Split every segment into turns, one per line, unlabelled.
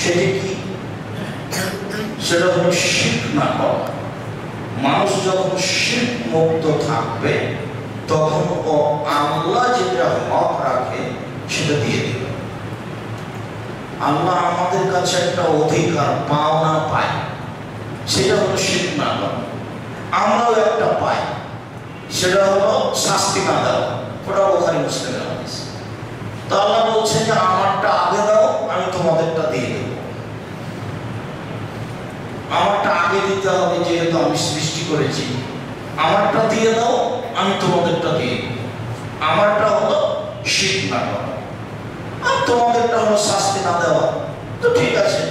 সেটি কি? সেটা হলো শিরক না করা। মানুষ যখন শিরক মুক্ত থাকবে তখন ও আল্লাহ যেটা হক রাখে সেটা দিয়ে দেবে। আল্লাহ আমাদের কাছে একটা অধিকার পাওনা পাই, সেটা হলো শিরক না করা। আমরাও একটা পাই, সেটা হলো শাস্তি না দেওয়া। ওটা বুখারী মুসলিমের হাদিস। তো আল্লাহ বলছে যে আমারটা আগে দাও, আমি তোমাদেরটা দিয়ে দেব। আমারটা আগে দিতে হবে, যেহেতু আমি সৃষ্টি করেছি। আমারটা দিয়ে দাও, আমি তোমাদেরটা দিয়ে দেব। আমারটা হলো শিরক না করা, আর তোমাদেরটা হলো শাস্তি না দেওয়া। তো ঠিক আছে,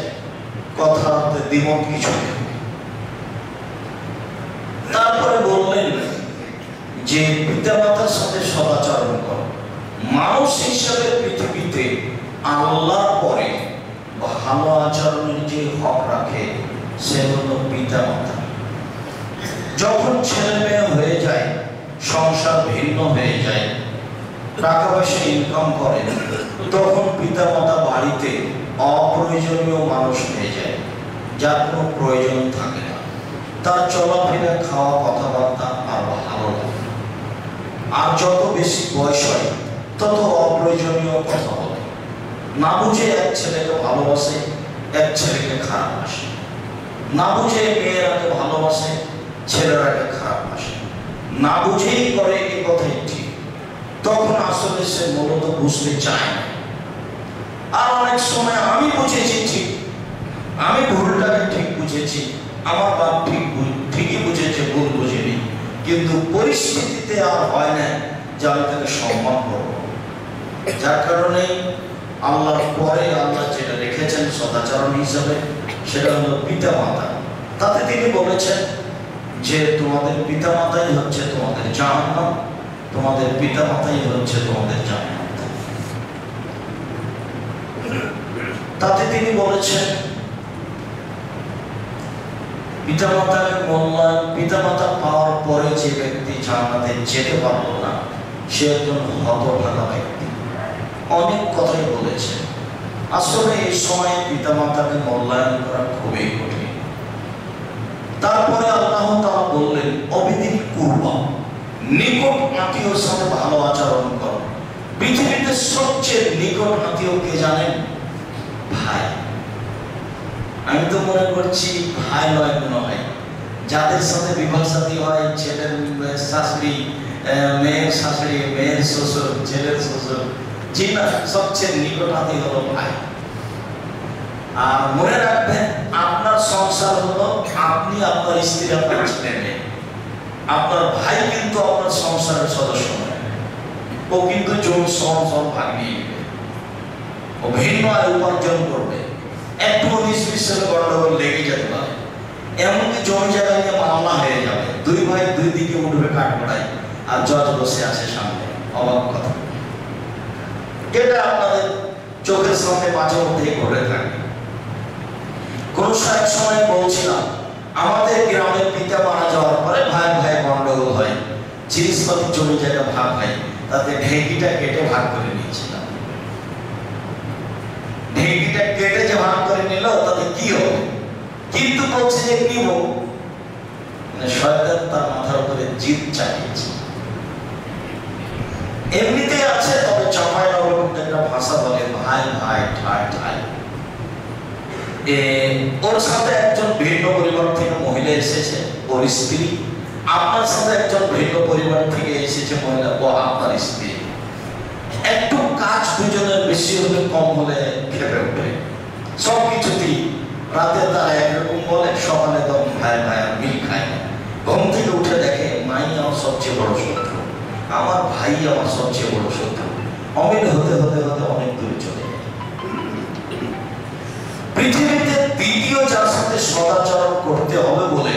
কথাতে দ্বিমত কিছু নেই। তারপরে বললেন যে পিতামাতার সাথে সদাচরণ করো। মানুষ হিসাবে পৃথিবীতে আল্লাহর পরে ভালো আচরণের যে হক রাখে সে হলো পিতামাতা। যখন ছেলে মেয়ে হয়ে যায়, সংসার ভিন্ন হয়ে যায়, টাকা পয়সা ইনকাম করে, তখন পিতামাতা বাড়িতে অপ্রয়োজনীয় মানুষ হয়ে যায়, যার কোনো প্রয়োজন থাকে না। তার চলাফেরা, খাওয়া, কথাবার্তা আর ভালো লাগে। আর যত বেশি বয়স হয় তত অপ্রয়োজনীয় কথা বলে। না বুঝে এক ছেলেকে ভালোবাসে, এক ছেলেকে খারাপ বাসে। না বুঝে মেয়েরাকে ভালোবাসে, ছেলেরাকে খারাপ বাসে। না বুঝেই করে এই কথাই ঠিক, তখন আসলে সে মূলত বুঝতে চায় না। আর অনেক সময় আমি বুঝেছি ঠিক, আমি ভুলটাকে ঠিক বুঝেছি, আমার বাপ ঠিকই বুঝেছে, ভুল বুঝেনি। কিন্তু পরিস্থিতিতে আর হয় না যে আমি তাকে সম্মান করব। যার কারণে আল্লাহর পরে আল্লাহ যেটা রেখেছেন সদাচরণ হিসাবে, সেটা হলো পিতা মাতা। তাতে তিনি বলেছেন যে তোমাদের পিতা মাতাই হচ্ছে তোমাদের জান্নাত, তোমাদের পিতা মাতাই হচ্ছে তোমাদের জান্নাত। তাতে তিনি বলেছেন পিতামাতাকে মূল্যায়ন, পিতামাতা পাওয়ার পরে যে ব্যক্তি জান্নাতে যেতে পারল না সে একজন হতভাগা ব্যক্তি। অনেক কথাই বলেছে। আসলে এই সময় পিতামাতাকে মূল্যায়ন করা খুবই কঠিন। তারপরে আল্লাহ তাআলা বললেন অবিদিল কুরবা, নিকট আত্মীয়র সাথে ভালো আচরণ করো। পৃথিবীতে সবচেয়ে নিকট আত্মীয় কে জানেন? ভাই। আমি তো মনে করছি ভাই নয় মনে হয়, যাদের সাথে বিবাহ সাথী হয়, ছেলের শাশুড়ি, মেয়ের শাশুড়ি, মেয়ের শ্বশুর, ছেলের শ্বশুর, যে না সবচেয়ে নিকট আত্মীয় হলো ভাই। আর মনে রাখবেন, আপনার সংসার হলো আপনি, আপনার স্ত্রী, আপনার ছেলে মেয়ে। আপনার ভাই কিন্তু আপনার সংসারের সদস্য নয়। ও কিন্তু জমি সম ভাগ নিয়ে নেবে, ও ভিন্ন আয় উপার্জন করবে। একটু উনিশ বিশের গন্ডগোল লেগে যেতে পারে, এমনকি জমি জায়গা নিয়ে মামলা হয়ে যাবে। দুই ভাই দুই দিকে উঠবে কাঠগড়ায়, আর জজ বসে আছে সামনে। অবাক কথা, এটা আপনাদের চোখের সামনে মাঝে মধ্যে ঘটে থাকে। কোন এক সময় বলছিলাম, আমাদের গ্রামের পিতা মারা যাওয়ার পরে ভাই ভাই গন্ডগোল হয়, জিনিসপাতি জমি জায়গা ভাগ হয়, তাতে ঢেঁকিটা কেটে ভাগ করে নিয়েছিলাম। ঢেঁকিটা কেটে যে ভাগ করে নিল তাতে কি হবে? কিন্তু বলছে যে নিব, মানে শয়তান তার মাথার উপরে জিদ চালিয়েছে। এমনিতে আছে, তবে চাপায় নবরকম একটা ভাষা বলে ভাই ভাই ঠাই ঠাই। ওর সাথে একজন ভিন্ন পরিবার থেকে মহিলা এসেছে, ওর স্ত্রী। আপনার সাথে একজন ভিন্ন পরিবার থেকে এসেছে মহিলা, ও আপনার স্ত্রী। একটু কাজ দুজনের বেশি হলে কম হলে খেপে উঠে সবকিছুতেই। রাতে তারা একরকম বলে, সকালে তো ভাই ভাই মিল খায় না। ঘুম থেকে উঠে দেখে মাই আমার সবচেয়ে বড় শত্রু, আমার ভাই আমার সবচেয়ে বড় শত্রু। অমিল হতে হতে হতে অনেক দূরে চলে যায়। পৃথিবীতে দ্বিতীয় যার সাথে সদাচরণ করতে হবে বলে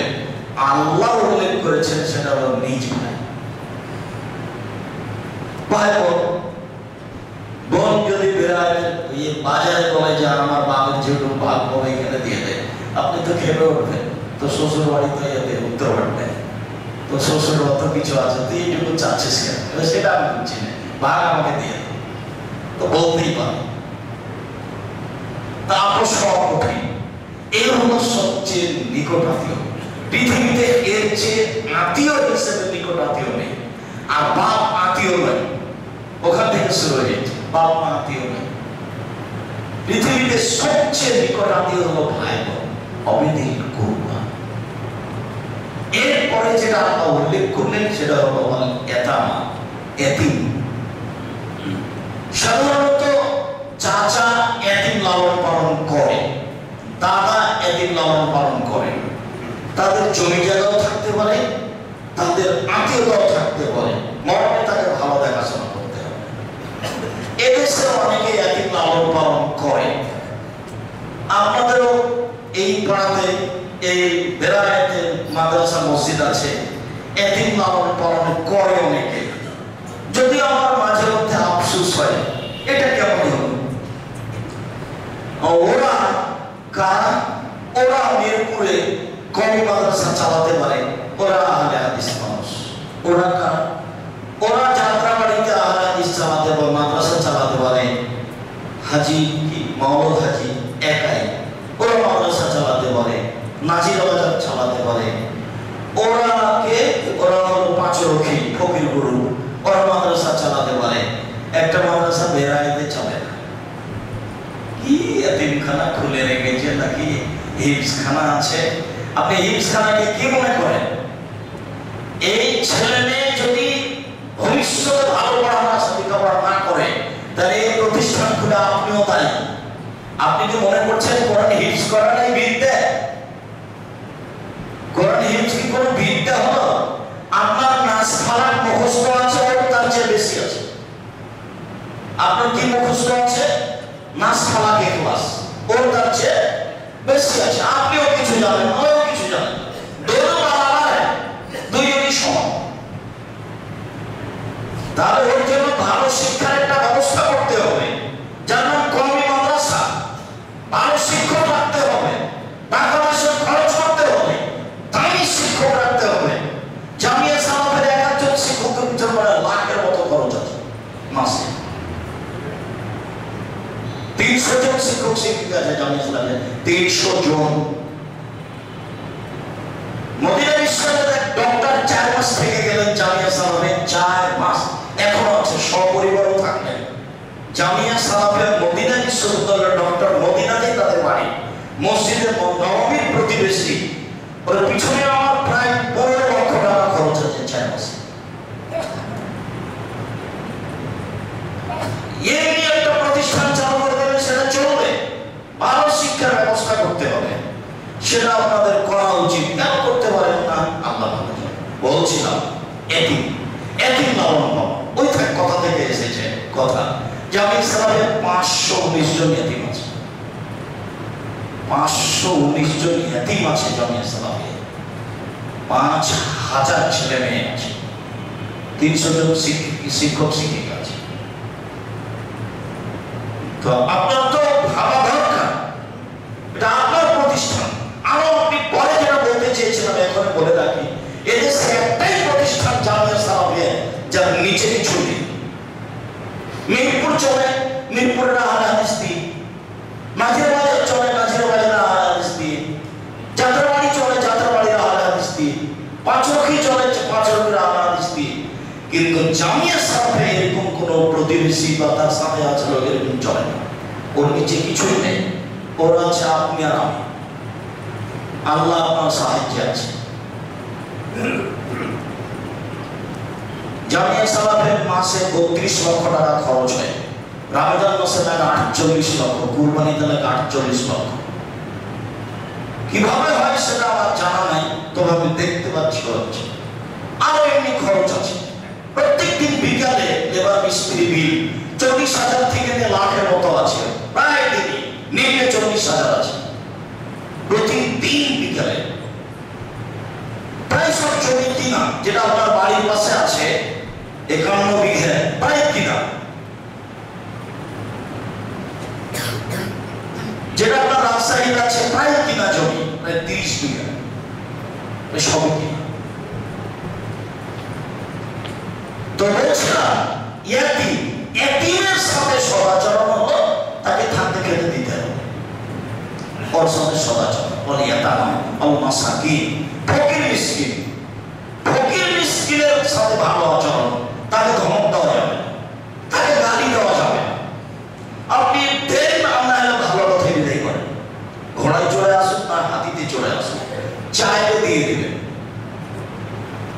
আল্লাহ উল্লেখ করেছেন সেটা হলো নিজ ভাই। ভাই বোন যদি বাজারে বলে যে আমার বাবার যেটুকু ভাগ হবে এখানে দিয়ে দেয়, আপনি তো খেপে উঠবেন। তো শ্বশুর বাড়িতে এতে উত্তর পাঠবেন, তো শ্বশুর অত কিছু আছে, তুই এইটুকু চাচ্ছিস কেন? সেটা আমি বুঝছি না, ভাগ আমাকে দিয়ে দেয়। তো বলতেই পারে। তাপস হওয়া কঠিন। এই হলো সবচেয়ে নিকট আত্মীয়। পৃথিবীতে এর চেয়ে আত্মীয় হিসেবে নিকট আত্মীয় নেই। আর বাপ আত্মীয় নয়, ওখান থেকে শুরু হয়েছে। বাপ মা আত্মীয় নয়, পৃথিবীতে সবচেয়ে নিকট আত্মীয় হলো ভাই বোন, অবিদিল কুরবা। এরপরে যেটা আল্লাহ উল্লেখ করলেন সেটা হলো এতামা, এতিম। সাধারণত চাচা এতিম লালন পালন করে, দাদা এতিম লালন পালন করে। তাদের জমি জায়গাও থাকতে পারে, তাদের আত্মীয়তাও থাকতে পারে, মরণে তাকে ভালো দেখাশোনা করতে হবে। এদেশে অনেকে এতিম লালন পালন করে। আপনাদেরও এই পাড়াতে এই বেড়াতে মাদ্রাসা মসজিদ আছে, এতিম লালন পালন করে অনেকে। যদি আমার মাঝে মধ্যে আফসোস হয়, এটা কেমন হলো? ওরা কারা? ওরা মিরপুরে কমি মাদ্রাসা চালাতে পারে, ওরা আহলে হাদিস মানুষ। ওরা কারা? ওরা যাত্রাবাড়িতে আহলে হাদিস চালাতে পারে, মাদ্রাসা চালাতে পারে। হাজি কি মাওলাদ হাজি একাই, ওরা মাদ্রাসা চালাতে পারে, নাজির বাজার চালাতে পারে। ওরা হলো পাঁচরক্ষী ফকির গুরু, ওরা মাদ্রাসা চালাতে পারে। একটা মাদ্রাসা বেড়াইতে চলে না। কি এতিমখানা খুলে রেখেছে নাকি হিফজখানা আছে? আপনি হিফজখানাকে কি মনে করেন? এই ছেলে মেয়ে যদি ভবিষ্যতে ভালো পড়াশোনা লেখাপড়া না করে, তাহলে এই প্রতিষ্ঠান খুলে আপনিও তাই। আপনি কি মনে করছেন কোরআন হিফজ করা নাই বিদ্যা? কোরআন হিফজ কি কোনো বিদ্যা হলো? আপনার নাস ফালাক মুখস্থ আছে, ওর তার চেয়ে বেশি আছে। আপনার কি মুখস্থ আছে? নাস ফালাক ইখলাস, ওর তার চেয়ে বেশি আছে। আপনিও কিছু জানেন, ওও কিছু জানেন, দোনো বরাবর, দুইজনই সমান। তাহলে ওর জন্য ভালো শিক্ষার একটা ব্যবস্থা করতে হবে, যার নাম কওমি মাদ্রাসা। ভালো শিক্ষক রাখতে হবে, টাকা পয়সা খরচ করতে হবে, দামি শিক্ষক রাখতে হবে। জামিয়া সালাফের একজন শিক্ষকের পিছনে লাখের মতো খরচ আছে মাসে। 300 জন শিক্ষক শিক্ষিকা আছে জামিয়া সালাফে, 300 জন। মদিনা বিশ্ববিদ্যালয়ের ডক্টর 4 মাস থেকে গেলেন জামিয়া সালাফে, 4 মাস এখনো আছে, সপরিবারও থাকলেন। জামিয়া সালাফের মদিনা বিশ্ববিদ্যালয়ের ডক্টর মদিনাতেই তাদের বাড়ি, মসজিদের নববীর প্রতিবেশী। ওর পিছনে আমার প্রায় 15 লক্ষ টাকা খরচ আছে 4 মাসে। এই একটা প্রতিষ্ঠান চালু করে দেবে, সেটা চলবে। ভালো শিক্ষার ব্যবস্থা করতে হবে, সেটা আপনাদের করা উচিত। কেন করতে পারেন না? আল্লাহ ভালো জানে। বলছিলাম এতিম, এতিম লালন পালন, ওই কথা থেকে এসেছে কথা। জামিয়া সালাফে 519 জন এতিম আছে, 519 জন এতিম আছে জামিয়া সালাফে। 5000 ছেলে মেয়ে আছে, 300 জন শিক্ষক শিক্ষিকা আছে। তো আপনার তো ভাবা দরকার, এটা আপনার প্রতিষ্ঠান। আরো আপনি পরে যেটা বলতে চেয়েছিলাম এখন বলে রাখি, এদেশে একটাই প্রতিষ্ঠান জামিয়া সালাফে, যার নিচে কিছু নেই। মিরপুর চলে, মিরপুরের আহলে হাদিস দিয়ে। নাজির বাজার চলে, নাজির বাজারের আহলে হাদিস দিয়ে। যাত্রাবাড়ি চলে, যাত্রাবাড়ির আহলে হাদিস দিয়ে। পাঁচরক্ষী চলে, পাঁচরক্ষীর আহলে হাদিস দিয়ে। কিন্তু জামিয়া সালাফে এরকম কোন প্রতিবেশী বা তার সাথে আছে লোক এরকম চলে না। ওর নিচে কিছুই নেই, ওর আছে আপনি আর আমি। আল্লাহ আপনার সাহায্যে আছে। জামিয়া সালাফে মাসে 32 লক্ষ টাকা খরচ হয়। রমজান মাসে লাগে 48 লক্ষ, কুরবানিতে লাগে 48 লক্ষ। কিভাবে হয় সেটা আমার জানা নাই, তবে আমি দেখতে পাচ্ছি হচ্ছে। আরো এমনি খরচ আছে। প্রত্যেকদিন বিকালে লেবার মিস্ত্রি বিল 40,000 থেকে নিয়ে লাখের মতো আছে। প্রায় দিনই নিম্নে 40,000 আছে প্রতিদিন বিকালে। প্রায় সব জমি কিনা, যেটা আপনার বাড়ির পাশে আছে 51 বিঘা, প্রায় কিনা। যেটা আপনার রাজশাহীর আছে প্রায় কিনা জমি, প্রায় 30 বিঘা, সবই কিনা। তো বলছিলাম এতিমের সাথে সদাচরণ হলো তাকে থাকতে খেতে দিতে হবে। আল মাসাকিন, ফকির মিসকিন। ফকির মিসকিনের সাথে ভালো আচরণ, তাকে ধমক দেওয়া যাবে না, তাকে গালি দেওয়া যাবে না। আপনি দেন আমরা ভালো কথা বিদায় করেন, ঘোড়ায় চড়ে আসুন না হাতিতে চড়ে আসুন, চাইলে দিয়ে দিবেন,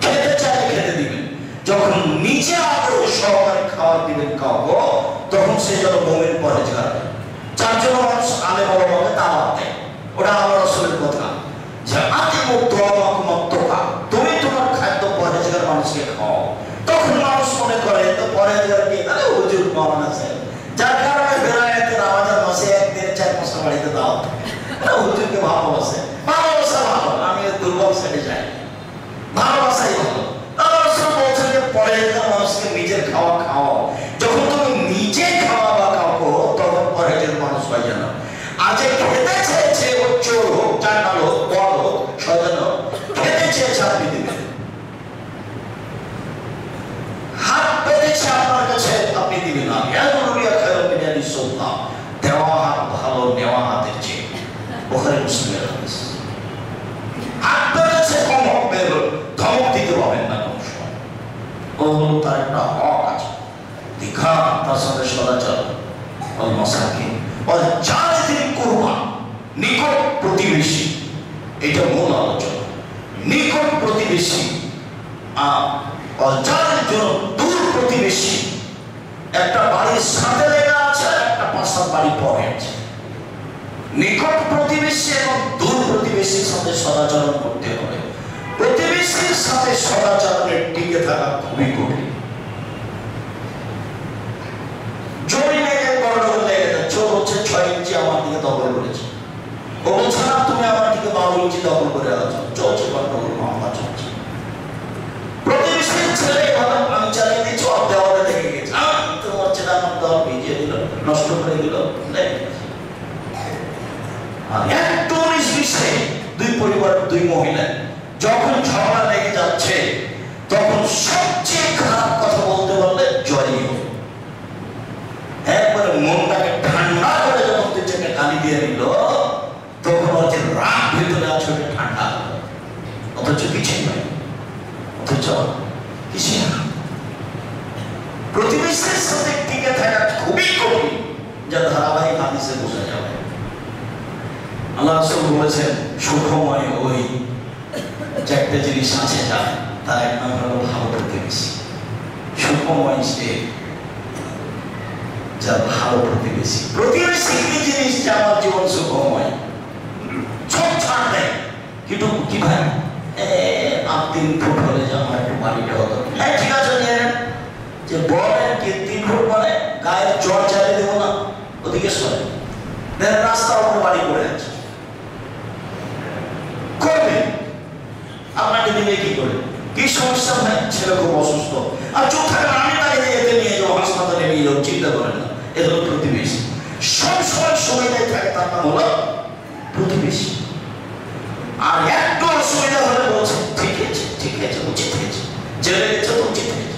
খেতে চাইলে খেতে দিবেন। যখন নিজে আগ্রহ সহকারে খাওয়ার দিবেন কাউকে, তখন সে যেন মুমিন পরহেজগার হয়। যার জন্য মানুষ আলেম ওলামাকে দাওয়াত দেয়, ওটা আল্লাহ রাসূলের কথা যে আতিমু তুআমাকুম আত-তুকা, তুমি তোমার খাদ্য পরহেজগার মানুষকে খাও। তখন মানুষ মনে করে তো পরহেজগার কি, তাহলে হুজুর মাওলানা সাহেব, যার কারণে বেলায়েতের আমাদের মাসে একদিনে 4-5টা বাড়িতে দাওয়াত, এটা হুজুরকে ভালোবাসে। ভালোবাসা ভালো, আমি দুর্বল সাইডে যাই, ভালোবাসাই ভালো। আল্লাহ রাসূল বলছেন যে পরহেজগার মানুষকে নিজের খাওয়া খাও। যখন তুমি নিজে খাওয়াবা কাউকে, তখন পরহেজের মানুষ হয় যেন। আজ খেতে চেয়েছে ও চোর হোক, চান্ডাল হোক, বড় হোক, শয়তান হোক, খেতে চেয়েছে আপনি দিবেন। হাত পেতেছে আপনার কাছে, আপনি দিবেন না। দেওয়া হাত ভালো নেওয়া হাতের চেয়ে, বুখারী মুসলিমের হাদিস। হাত পেতেছে ধমক দিতে পারবেন না কোন সময়, ও হলো তার একটা হক আছে, দীঘা তার সাথে সদাচার। আল মাসাকিন ওয়াল জারিল কুরবা, নিকট প্রতিবেশী, এটা মূল আলোচনা। নিকট প্রতিবেশী আর জারিল দূর প্রতিবেশী, একটা বাড়ির সাথে লেগে আছে, একটা পাশের বাড়ি পরে আছে। নিকট প্রতিবেশী এবং দূর প্রতিবেশীর সাথে সদাচরণ করতে হবে। প্রতিবেশীর সাথে সদাচরণের টিকে থাকা খুবই কঠিন। জমি লেগে গন্ডগোল লেগে যাচ্ছে, ও হচ্ছে 6 ইঞ্চি আমার দিকে দখল করেছে, ও বলছে না তুমি আমার দিকে 12 ইঞ্চি দখল করে আছো, চলছে গন্ডগোল, মামলা চলছে। প্রতিবেশীর ছেলে এভাবে পানি চালিয়ে দিচ্ছে, ওর দেওয়ালে লেগে গেছে, তোমার ছেলে আমার দেওয়া ভিজিয়ে দিল, নষ্ট করে দিল। আর একটু 19-20 দুই পরিবারের দুই মহিলা যখন ঝগড়া লেগে যাচ্ছে, তখন সবচেয়ে খারাপ কথা বলতে বললে জয়ী হবে। একবারে মনটাকে ঠান্ডা করে যখন দুজনকে গালি দিয়ে দিল, তখন ওর যে রাগ ভিতরে আছে ওটা ঠান্ডা হলো, অথচ কিছুই নয়, অথচ কিছুই না। প্রতিবেশীর সাথে টিকে থাকা খুবই কঠিন, যা ধারাবাহিক হাদিসে বোঝা যাবে। আল্লাহ রাসূল বলেছেন সুখময় ওই চারটে জিনিস আছে, তার এক নাম হলো ভালো প্রতিবেশী। সুখময় সে যার ভালো প্রতিবেশী। প্রতিবেশী কি জিনিস যে আমার জীবন সুখময়, সব ছাড় দেয়। কিন্তু কি ভাই 3 ফুট হলে যে আমার একটু বাড়িটা হতো, হ্যাঁ ঠিক আছে নিয়ে নেন, যে বলেন কি 3 ফুট মানে গায়ের জ্বর চালিয়ে দেবো না, ওদিকে সরে দেন, রাস্তার উপরে বাড়ি করে আছে, করবে আপনাকে দিলে কি করে, কি সমস্যা ভাই, ছেলে খুব অসুস্থ, আর চোখ থাকলে আমি তাকে এতে নিয়ে যাবো, হাসপাতালে নিয়ে যাবো, চিন্তা করেন না। এ হলো প্রতিবেশী, সব সময় সুবিধায় থাকে, তার নাম হলো প্রতিবেশী। আর একটু অসুবিধা হলে বলছে ঠিক আছে ঠিক আছে, উচিত হয়েছে, জেলে গেছে তো উচিত হয়েছে।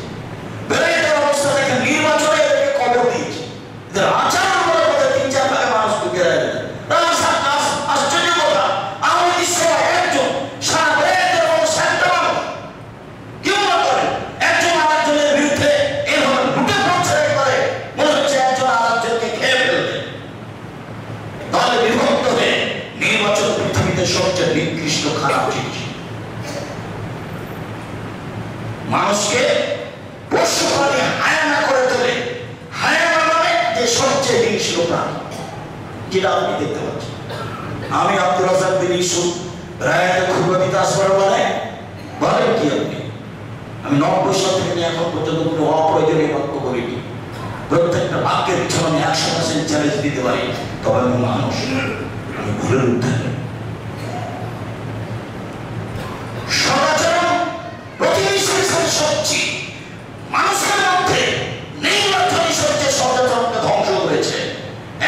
বেলায়েতের অবস্থা দেখে নির্বাচনে এদেরকে কবর দিয়েছে, এদের আচরণ বলে বোধ 3-4 ভাগে মানুষ ঢুকে রাখে। আশ্চর্য কথা, আমাদের সবাই একজন সারা বেলায়েতের মতো শান্ত মানুষ কেউ না করে, একজন আরেকজনের বিরুদ্ধে এভাবে লুটে পড়ছে, করে মনে হচ্ছে একজন আরেকজনকে খেয়ে ফেলবে। তাহলে বিভক্ত হয়ে নির্বাচন পৃথিবীতে সবচেয়ে নিকৃষ্ট খারাপ জিনিস। মানুষকে পশু প্রাণী হায়ানা করে তোলে। হায়ানা মানে যে সবচেয়ে হিংস্র প্রাণী, যেটা আপনি দেখতে পাচ্ছেন। আমি আব্দুর রাজ্জাক বিন ইউসুফ রায়াতে খুরবাতিতে আসবার বলেন কি আপনি, আমি 90 সাল থেকে এখন পর্যন্ত কোনো অপ্রয়োজনীয় বক্তব্য করিনি। প্রত্যেকটা বাক্যের পিছনে আমি 100% চ্যালেঞ্জ দিতে পারি, তবে আমি মানুষ, আমি ভুলের উদ্ধার। সদাচরণ প্রতিবেশীর সাথে সবচেয়ে মানুষের মধ্যে নির্বাচনী সবচেয়ে সদাচরণকে ধ্বংস করেছে।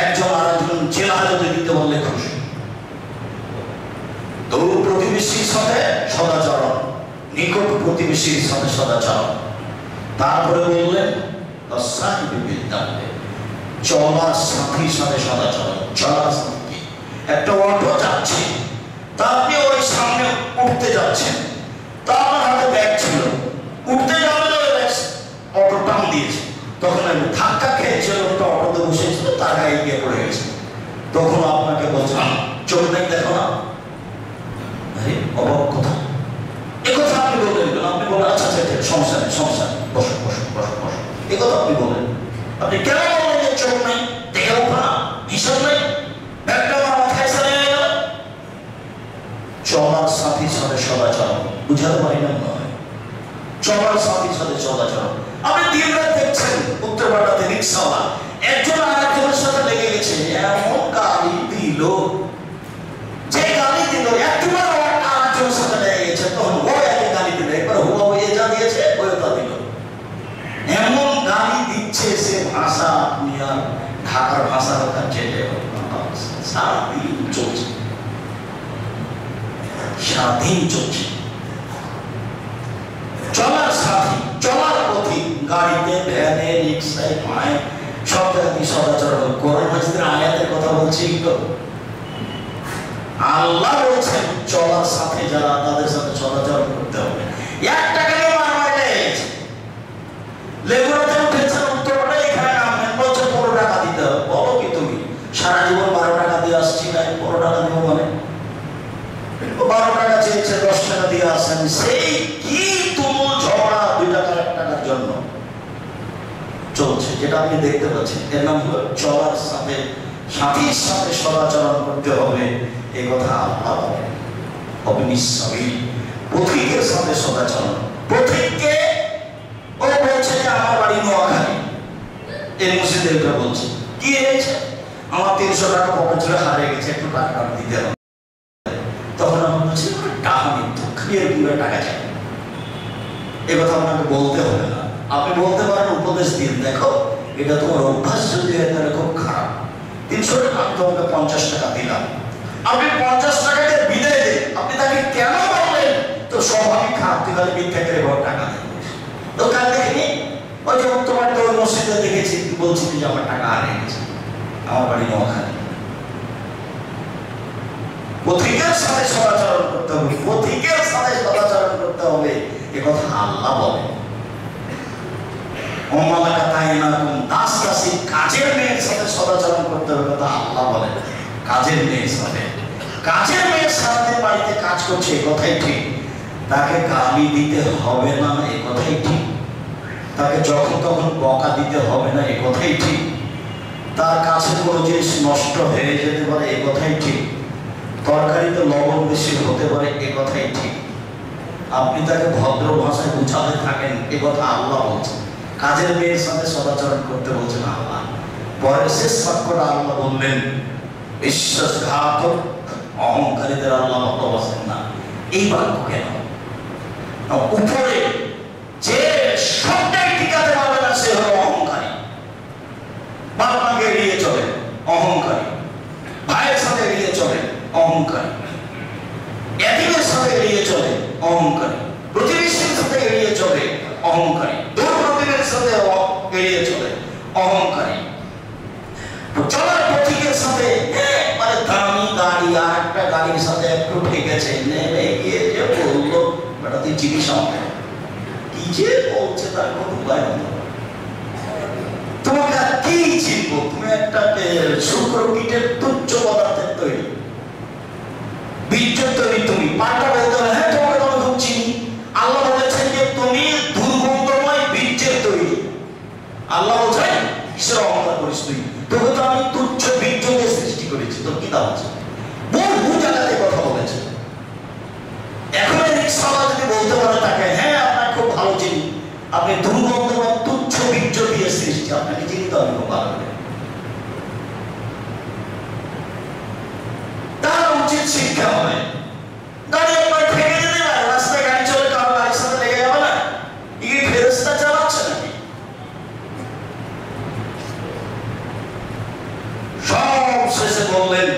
একজন আরেকজন জেলা হাজতে দিতে বললে খুশি। দূর প্রতিবেশীর সাথে সদাচরণ, নিকট প্রতিবেশীর সাথে সদাচরণ। তারপরে বললেন চলার সাথীর সাথে সদাচরণ। চলার সাথী, একটা অটো যাচ্ছে, তা আপনি ওই যাচ্ছেন, তো আমার হাতে ব্যাগ ছিল, উঠতে যাবে অটো টান দিয়েছে, তখন আমি ধাক্কা খেয়েছিল, ওটা অটোতে বসেছিল, তার গায়ে গিয়ে পড়ে গেছে। তখন আপনাকে বলছিলাম চোখ নেই, দেখো না, অবাক কথা, একথা আপনি বললেন, আপনি বলেন আচ্ছা আচ্ছা সমস্যা নেই, সমস্যা নেই, বসো বসো বসো বসো, একথা আপনি বলেন। আপনি কেন বলেন যে চোখ নেই, দেখে উঠো না, হিসাব নেই, ব্যাগটা আমার মাথায় সারে গেল। চলার সাথী সাথে সদাচরণ, বুঝাতে পারি না নয়, চলার সাথী সাথে সদাচরণ। আপনি দিন রাত দেখছেন উত্তরপাড়াতে রিক্সাওয়ালা একজন আরেকজনের সাথে লেগে গেছে, এমন গালি দিল, যে গালি দিল একবার আরেকজনের সাথে লেগে গেছে, তখন ও একে গালি দিল, একবার হুয়া হয়ে যা দিয়েছে ওই তা দিল, এমন গালি দিচ্ছে সে ভাষা আপনি আর ঢাকার ভাষার কথা চেটে সারাদিন চলছে, সারাদিন চলছে। চলার সাথী, চলার পথি, গাড়িতে, ভ্যানে, রিক্সায়, মায়ে, সব জায়গায় সদাচরণ। কোরআন হাদিসের আয়াতের কথা বলছি তো, আল্লাহ বলছেন চলার সাথে যারা, তাদের সাথে সদাচরণ করতে হবে। একটা গাড়ি মারামারি লেগেছে, লেগুনাতে উঠেছেন উত্তরটা, এখানে নামবেন, বলছে 15 টাকা দিতে হবে। বলো কি তুমি সারা জীবন 12 টাকা দিয়ে আসছি, না 15 টাকা দেবো মানে? 12 টাকা চেয়েছে, 10 টাকা দিয়ে আসেন, সেই কি তুমুল ঝগড়া 2 টাকা 1 টাকার জন্য চলছে, যেটা আপনি দেখতে পাচ্ছেন। এর নাম হলো চলার সাথে, সাথীর সাথে সদাচরণ করতে হবে, এই কথা আল্লাহ বলেন। অবিনিশ্চয়ই পথিকের সাথে সদাচরণ, পথিককে ও বলছে যে আমার বাড়ি নোয়াখালী, এই মসজিদে বলছে কি হয়েছে, আমার 300 টাকা পকেটে হারিয়ে গেছে, একটু টাকা দিতে হবে। তখন আমি বলছি টাকা নিতে ক্লিয়ার করে টাকা চাই, এ কথা আপনাকে বলতে হবে না, আপনি বলতে পারেন, উপদেশ দিন, দেখো এটা তোমার অভ্যাস যদি হয় তাহলে খুব খারাপ, 300 টাকা আমি তোমাকে 50 টাকা দিলাম, আপনি 50 টাকাকে বিদায় দেন, আপনি তাকে কেন বললেন? তো স্বাভাবিক খারাপ, তুই খালি মিথ্যা করে টাকা দেন। তো কাল দেখিনি, ওই যে তোমার তো ওই মসজিদে দেখেছি, তুই বলছিলি যে আমার টাকা হারিয়ে গেছে, আমার বাড়ি নোয়াখালী। পথিকের সাথে সদাচরণ করতে হবে, পথিকের সাথে সদাচরণ করতে হবে, এ কথা আল্লাহ বলেন। অমালাকা তাইনাকুম, দাস দাসী কাজের মেয়ের সাথে সদাচরণ করতে হবে, কথা আল্লাহ বলেন। কাজের মেয়ের সাথে, কাজের মেয়ের সাথে বাড়িতে কাজ করছে, এ কথাই ঠিক, তাকে গালি দিতে হবে না, এ কথাই ঠিক, তাকে যখন তখন বকা দিতে হবে না, এ কথাই ঠিক, তার কাছে কোনো জিনিস নষ্ট হয়ে যেতে পারে, এ কথাই ঠিক, তরকারিতে লবণ বেশি হতে পারে, এ কথাই ঠিক, আপনি তাকে ভদ্র ভাষায় বুঝাতে থাকেন, এ কথা আল্লাহ বলছেন। কাজের মেয়ের সাথে সদাচরণ করতে বলছেন আল্লাহ। পরে শেষ বাক্যটা আল্লাহ বললেন, বিশ্বাসঘাতক অহংকারীদের আল্লাহ ভালোবাসেন না। এই বাক্য কেন? উপরে যে সবটাই টিকাতে পারবে না সে হলো অহংকারী, বাপ মাকে এড়িয়ে চলে অহংকারী, ভাইয়ের সাথে এড়িয়ে চলে অহংকারী, এতিমের সাথে এড়িয়ে চলে অহংকারী, প্রতিবেশীর সাথে এড়িয়ে চলে অহংকারী, দূর প্রতিবেশীর সাথে এড়িয়ে চলে অহংকারী। চলার পথিকের সাথে মানে দামি গাড়ি আর একটা গাড়ির সাথে একটু ঠেকেছে, নেমে গিয়ে যে বললো বেটা তুই চিনিস আমাকে, কি যে বলছে তার কোনো উপায় নেই, তোমাকে আর কি চিনবো, তুমি একটা শুক্র কীটের তুচ্ছ পদার্থের তৈরি, বীর্যের তৈরি, তুমি পাল্টা বলতে হবে হ্যাঁ তোমাকে তো আমি খুব চিনি। আল্লাহ বলেছেন যে তুমি দুর্গন্ধময় বীর্যের তৈরি, আল্লাহ বলছেন কিসের অহংকার করিস তুই, তোকে তো আমি তুচ্ছ বীর্য দিয়ে সৃষ্টি করেছি, তোর কি দাম আছে? বহু জায়গাতে কথা বলেছে। এখন রিক্সাওয়ালা যদি বলতে পারে তাকে হ্যাঁ আপনার খুব ভালো চিনি, আপনি দুর্গন্ধময় তুচ্ছ বীর্য দিয়ে সৃষ্টি, আপনাকে চিনি তো আমি খুব ভালো করে, তার উচিত শিক্ষা হবে। গাড়ি একবার ঠেকে যেতে পারে, রাস্তায় গাড়ি চলে, কারো গাড়ির সাথে লেগে যাবে না, কি ফেরেশতা চালাচ্ছে নাকি? সব শেষে বললেন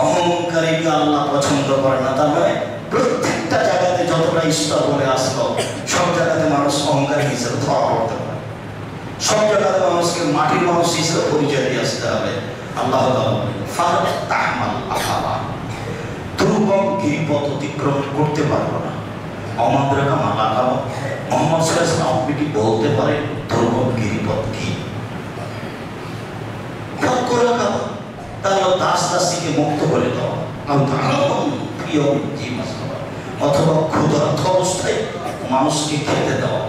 অহংকারীকে আল্লাহ পছন্দ করে না। তার মানে প্রত্যেকটা জায়গাতে যতটা স্তর বলে আসলো, সব জায়গাতে মানুষ অহংকারী হিসেবে ধরা পড়তে পারে, সব জায়গাতে মানুষকে মাটির মানুষ হিসেবে পরিচয় দিয়ে আসতে হবে। আল্লাহ দুর্বল দুর্গম গিরিপথ অতিক্রম করতে পারবো না। আমাদের মালাকাও মোহাম্মদ সাল্লাল্লাহু আলাইহি ওয়াসাল্লাম, আপনি কি বলতে পারেন দুর্গম গিরিপথ কি? তাহলে দাস দাসীকে মুক্ত করে দাও, অথবা ক্ষুধার্ত অবস্থায় মানুষকে খেতে দাও,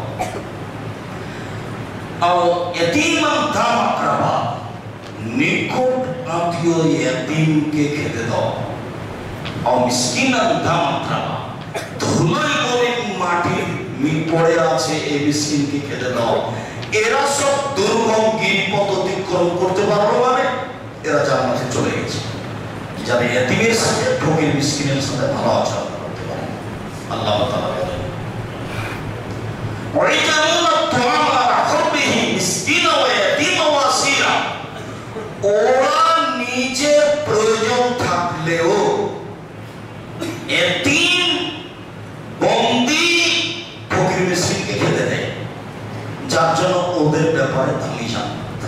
নিকট আত্মীয় এতিমকে খেতে দাও, ধুলোয় গরিব মাটি পড়ে আছে এই মিসকিনকে খেতে দাও। এরা সব দুর্গম গিরিপথ অতিক্রম করতে পারলো মানে এরা জান্নাতে চলে গেছে। যারা এতিমের সাথে ফকির মিসকিনের সাথে ভালো আচরণ করতে পারে। আল্লাহ তাআলা বলেন ওয়াইতামুনা তুআমা আলা হুব্বিহি মিসকিনা ওয়া ইয়াতীমা ওয়া আসীরা, ওরা নিজের প্রয়োজন থাকলেও এতিম বন্দি ফকির মিসকিনকে খেতে দেয়, যার জন্য ওদের ব্যাপারে দামি জান্নাত।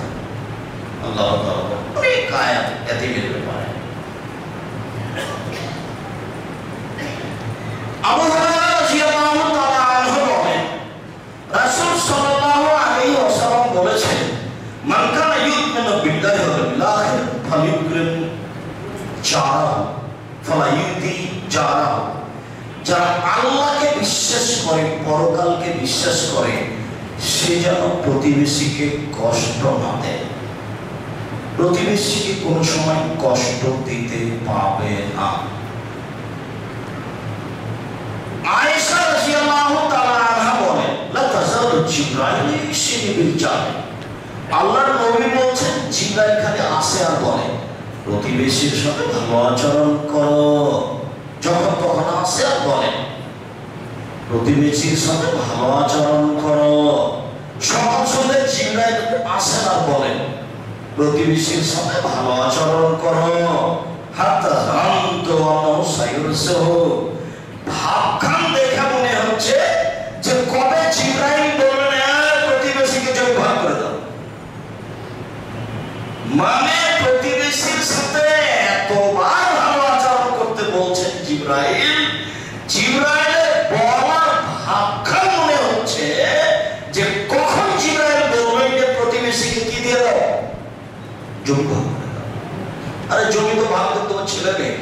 আল্লাহ তাআলা অনেক আয়াত এতিমের ব্যাপারে। আবু হুরায়রা রাদিয়াল্লাহু তাআলা আনহু বলেন, রাসূল সাল্লাল্লাহু আলাইহি ওয়াসাল্লাম বলেছেন, মান কানা ইউমিনু বিল্লাহি ওয়াল ইয়াউমিল আখির ফালিউকরিম জারাহু ফালা ইউদি জারাহু। যারা আল্লাহকে বিশ্বাস করে, পরকালকে বিশ্বাস করে, সে যেন প্রতিবেশীকে কষ্ট না দেয়। প্রতিবেশীকে কোন সময় কষ্ট দিতে পাবে না। আয়েশা রাদিয়াল্লাহু তাআলা আনহা বলেন, লা তাযালু জিবরাইল ইউসিনি বিল জার। আল্লাহর নবী বলেন, জিবরাইল খালি আসে আর বলে প্রতিবেশীর সাথে ভালো আচরণ করো। যখন তখন আসে আর বলে প্রতিবেশীর সাথে ভালো আচরণ করো। সকাল সন্ধ্যা জিবরাইল আসেন আর বলেন প্রতিবেশীর সাথে ভালো আচরণ করো। হাত্তা জানতু আনাহু সায়ুরসুহু। ভাবখান দেখে মনে হচ্ছে যে কবে জিবরাইল বললেন প্রতিবেশীকে জমি ভাগ করে দাও। মানে প্রতিবেশীর সাথে এতবার ভালো আচরণ করতে বলছেন জিবরাইল। জিবরাইলের বলার ভাবখান মনে হচ্ছে যে কখন জিবরাইল বলবেন যে প্রতিবেশীকে কি দিয়ে দাও, জমি ভাগ করে দাও। আরে জমি তো ভাগ করতে হচ্ছে ছেলে মেয়ে।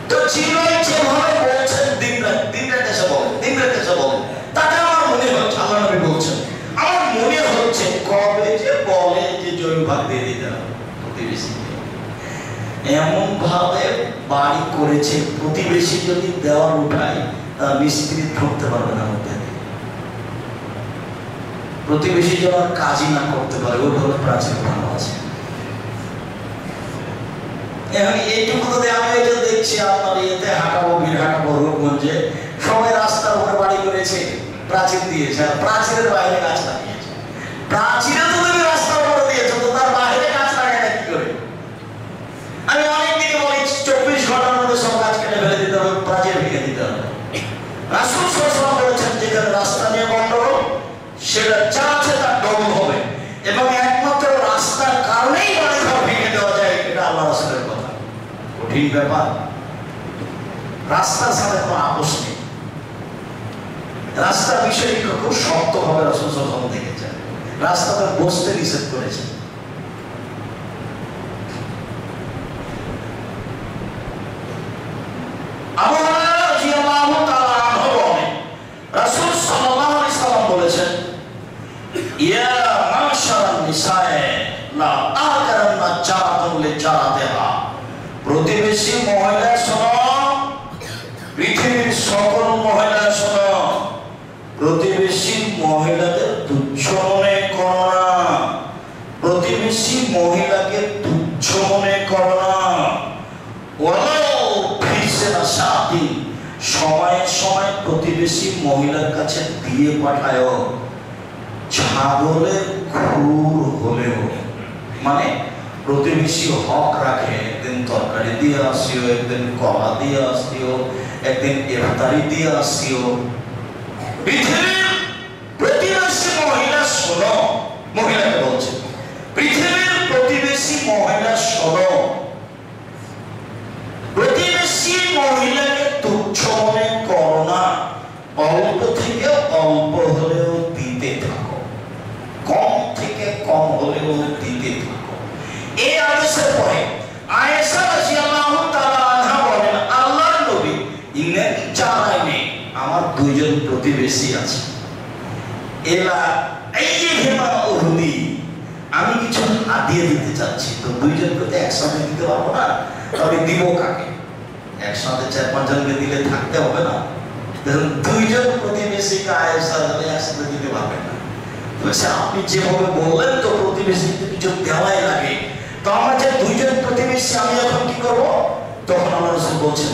তো জিবরাইল যেভাবে বলছেন দিন রাত এসে বলেন, তাতে আমার মনে হচ্ছে, আল্লাহ নবী বলছেন, আমার মনে হচ্ছে কবে যে বলে যে জমি ভাগ দিয়ে দিতে হবে প্রতিবেশীকে। এমন ভাবে বাড়ি করেছে প্রতিবেশী যদি দেওয়াল উঠায় মিস্ত্রি ঢুকতে পারবে না মধ্যে। প্রতিবেশী যেন কাজই না করতে পারে ওইভাবে প্রাচীন ভালো আছে। এখন এইটুকু যদি আমি এটা দেখছি, আপনার ইয়েতে হাঁটাবো, বীর হাঁটাবো, রূপগঞ্জে সবাই রাস্তার উপরে বাড়ি করেছে, প্রাচীর দিয়েছে, আর প্রাচীরের বাইরে গাছ লাগিয়েছে। প্রাচীরে তো তুমি রাস্তার উপরে দিয়েছো, তো তার বাইরে গাছ লাগায় না কি করে? আমি অনেকদিনই বলি 24 ঘন্টার মধ্যে সব গাছ কেটে ফেলে দিতে হবে, প্রাচীর ভেঙে দিতে হবে। রাসূল সাল্লাল্লাহু আলাইহি ওয়াসাল্লাম বলেছেন, যেখানে রাস্তা নিয়ে গন্ডগোল সেটা যা আছে তার ডবল হবে, এবং একমাত্র রাস্তার কারণেই বাড়ি ঘর ভেঙে দেওয়া যায়, এটা আল্লাহ রাসূলের কথা। কঠিন ব্যাপার। রাস্তার সাথে কোনো আপোষ নেই। রাস্তার বিষয়ে খুব শক্তভাবে রাসূল সাল্লাল্লাহু আলাইহি ওয়াসাল্লাম দেখেছেন। রাস্তাতে বসতে নিষেধ করেছেন। আবু হুরায়রা রাদিয়াল্লাহু তাআলা আনহু বলেন, রাসূল সাল্লাল্লাহু আলাইহি ওয়াসাল্লাম বলেছেন, ইয়া মাশারান নিসায়ে লা তাকারান্না জারাতুন লিজারাতিহা। প্রতিবেশী মহিলা শোনো, পৃথিবীর সকল মহিলা শোনো, প্রতিবেশী মহিলাদের তুচ্ছ মনে করো না। প্রতিবেশী মহিলাকে তুচ্ছ মনে করো না। সময়ে সময়ে প্রতিবেশী মহিলার কাছে দিয়ে পাঠায়, ছাগলের খুর হলেও। মানে প্রতিবেশী হক রাখে, একদিন তরকারি দিয়ে আসিও, একদিন কলা দিয়ে আসিও, একদিন ইফতারি দিয়ে আসিও। পৃথিবীর প্রতিবেশী মহিলা শোনো, মহিলাকে বলছে, পৃথিবীর প্রতিবেশী মহিলা শোনো, হাদিসের পরে আয়েশা রাদিয়াল্লাহু তাআলা আনহা বলেন, আল্লাহর নবী ইন্নানি জারাইনি, আমার দুইজন প্রতিবেশী আছে, এলা আইয়িহিমা উহদি, আমি কিছু হাদিয়া দিতে চাচ্ছি, তো দুইজনকে তো একসাথে দিতে পারবো না, তবে দিব কাকে? একসাথে 4-5 জনকে দিলে থাকতে হবে না, দেখুন দুইজন প্রতিবেশীকে আয়েশা একসাথে দিতে পারবেন না। বলছে আপনি যেভাবে বললেন তো প্রতিবেশীকে কিছু দেওয়াই লাগে, তো আমার যে দুইজন প্রতিবেশী আমি এখন কি করবো? তখন আমার রাসূল বলছেন,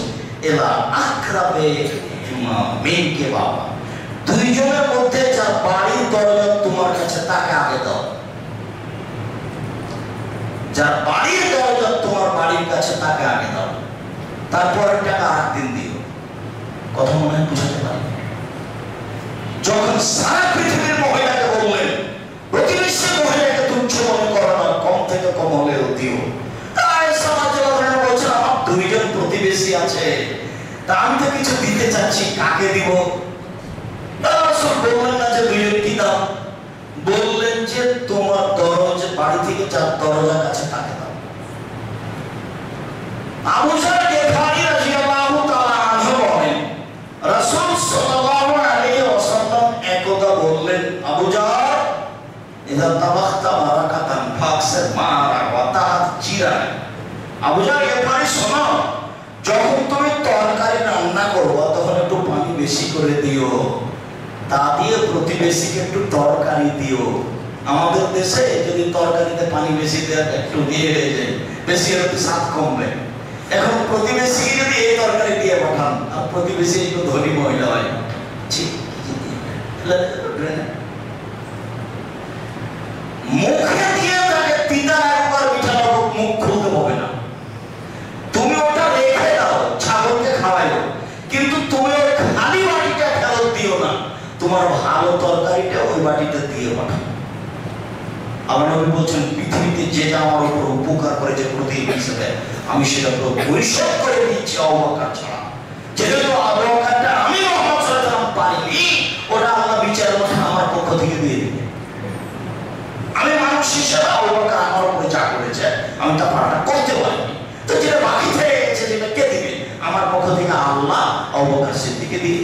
এলা আকরাবে মিনকে বাবা, দুইজনের মধ্যে যার বাড়ির দরজা তোমার কাছে তাকে আগে দাও, যার বাড়ির দরজা তোমার বাড়ির কাছে তাকে আগে দাও, তারপরে টাকা আরেকদিন দিও। কথা মনে হয় বুঝাতে পারি? যখন সারা পৃথিবীর মহিলাকে বললেন প্রতিবেশী মহিলাকে তুচ্ছ মনে করো না, কম থেকে কম হলেও দিও, তাই সমাজ বলছেন আমার দুইজন প্রতিবেশী আছে, তা আমি তো কিছু দিতে চাচ্ছি, কাকে দিব? বললেন না যে দুইজন কি দাও, বললেন যে তোমার দরজা বাড়ি থেকে যার দরজা কাছে তাকে দাও। আবু যার গিফারি রাদিয়াল্লাহু তাআলা আনহু বলেন, রাসূল সাল্লাল্লাহু আলাইহি ওয়াসাল্লাম একদা বললেন, আবু যার ইদা তাবাখতা মারাকাতান ফাকসির মারা ওয়া তাহাত জিরান, আবু যার গিফারি শোনো, যখন তুমি তরকারি রান্না করবে তখন একটু পানি বেশি করে দিও, তা দিয়ে প্রতিবেশীকে একটু তরকারি দিও। আমাদের দেশে যদি তরকারিতে পানি বেশি দেয় একটু দিয়ে হয়ে যায়, বেশি হলে স্বাদ কমবে। এখন প্রতিবেশীকে যদি এই তরকারি দিয়ে পাঠান আর প্রতিবেশী একটু ধনী মহিলা হয়, মুখে দিয়ে তাকে তিতা একবার মিঠানো মুখ খুলতে হবে না, তুমি ওটা রেখে দাও, ছাগলকে খাওয়াই, কিন্তু তুমি ওই খালি বাটিটা ফেরত দিও না, তোমার ভালো তরকারিটা ওই বাটিতে দিয়ে পাঠাও। আমার নবী বলছেন, পৃথিবীতে যেটা আমার উপর উপকার করেছে প্রতিদিন হিসেবে আমি সেটা পুরো পরিশোধ করে দিচ্ছি আবু বকর ছাড়া। যেহেতু আবু বকরটা আমি মুহাম্মদ সাল্লাল্লাহু আলাইহি ওয়াসাল্লাম পাইনি, ওটা আল্লাহ বিচারের মধ্যে আমার পক্ষ থেকে দিয়ে দিবে। আমি মানুষ হিসেবে আবু বকর আমার উপরে যা করেছে আমি তা পালন করতে পারিনি, তো যেটা বাকি থেকে গেছে যেটা কে দিবে? আমার পক্ষ থেকে আল্লাহ আবু বকর সিদ্দিককে দিয়ে।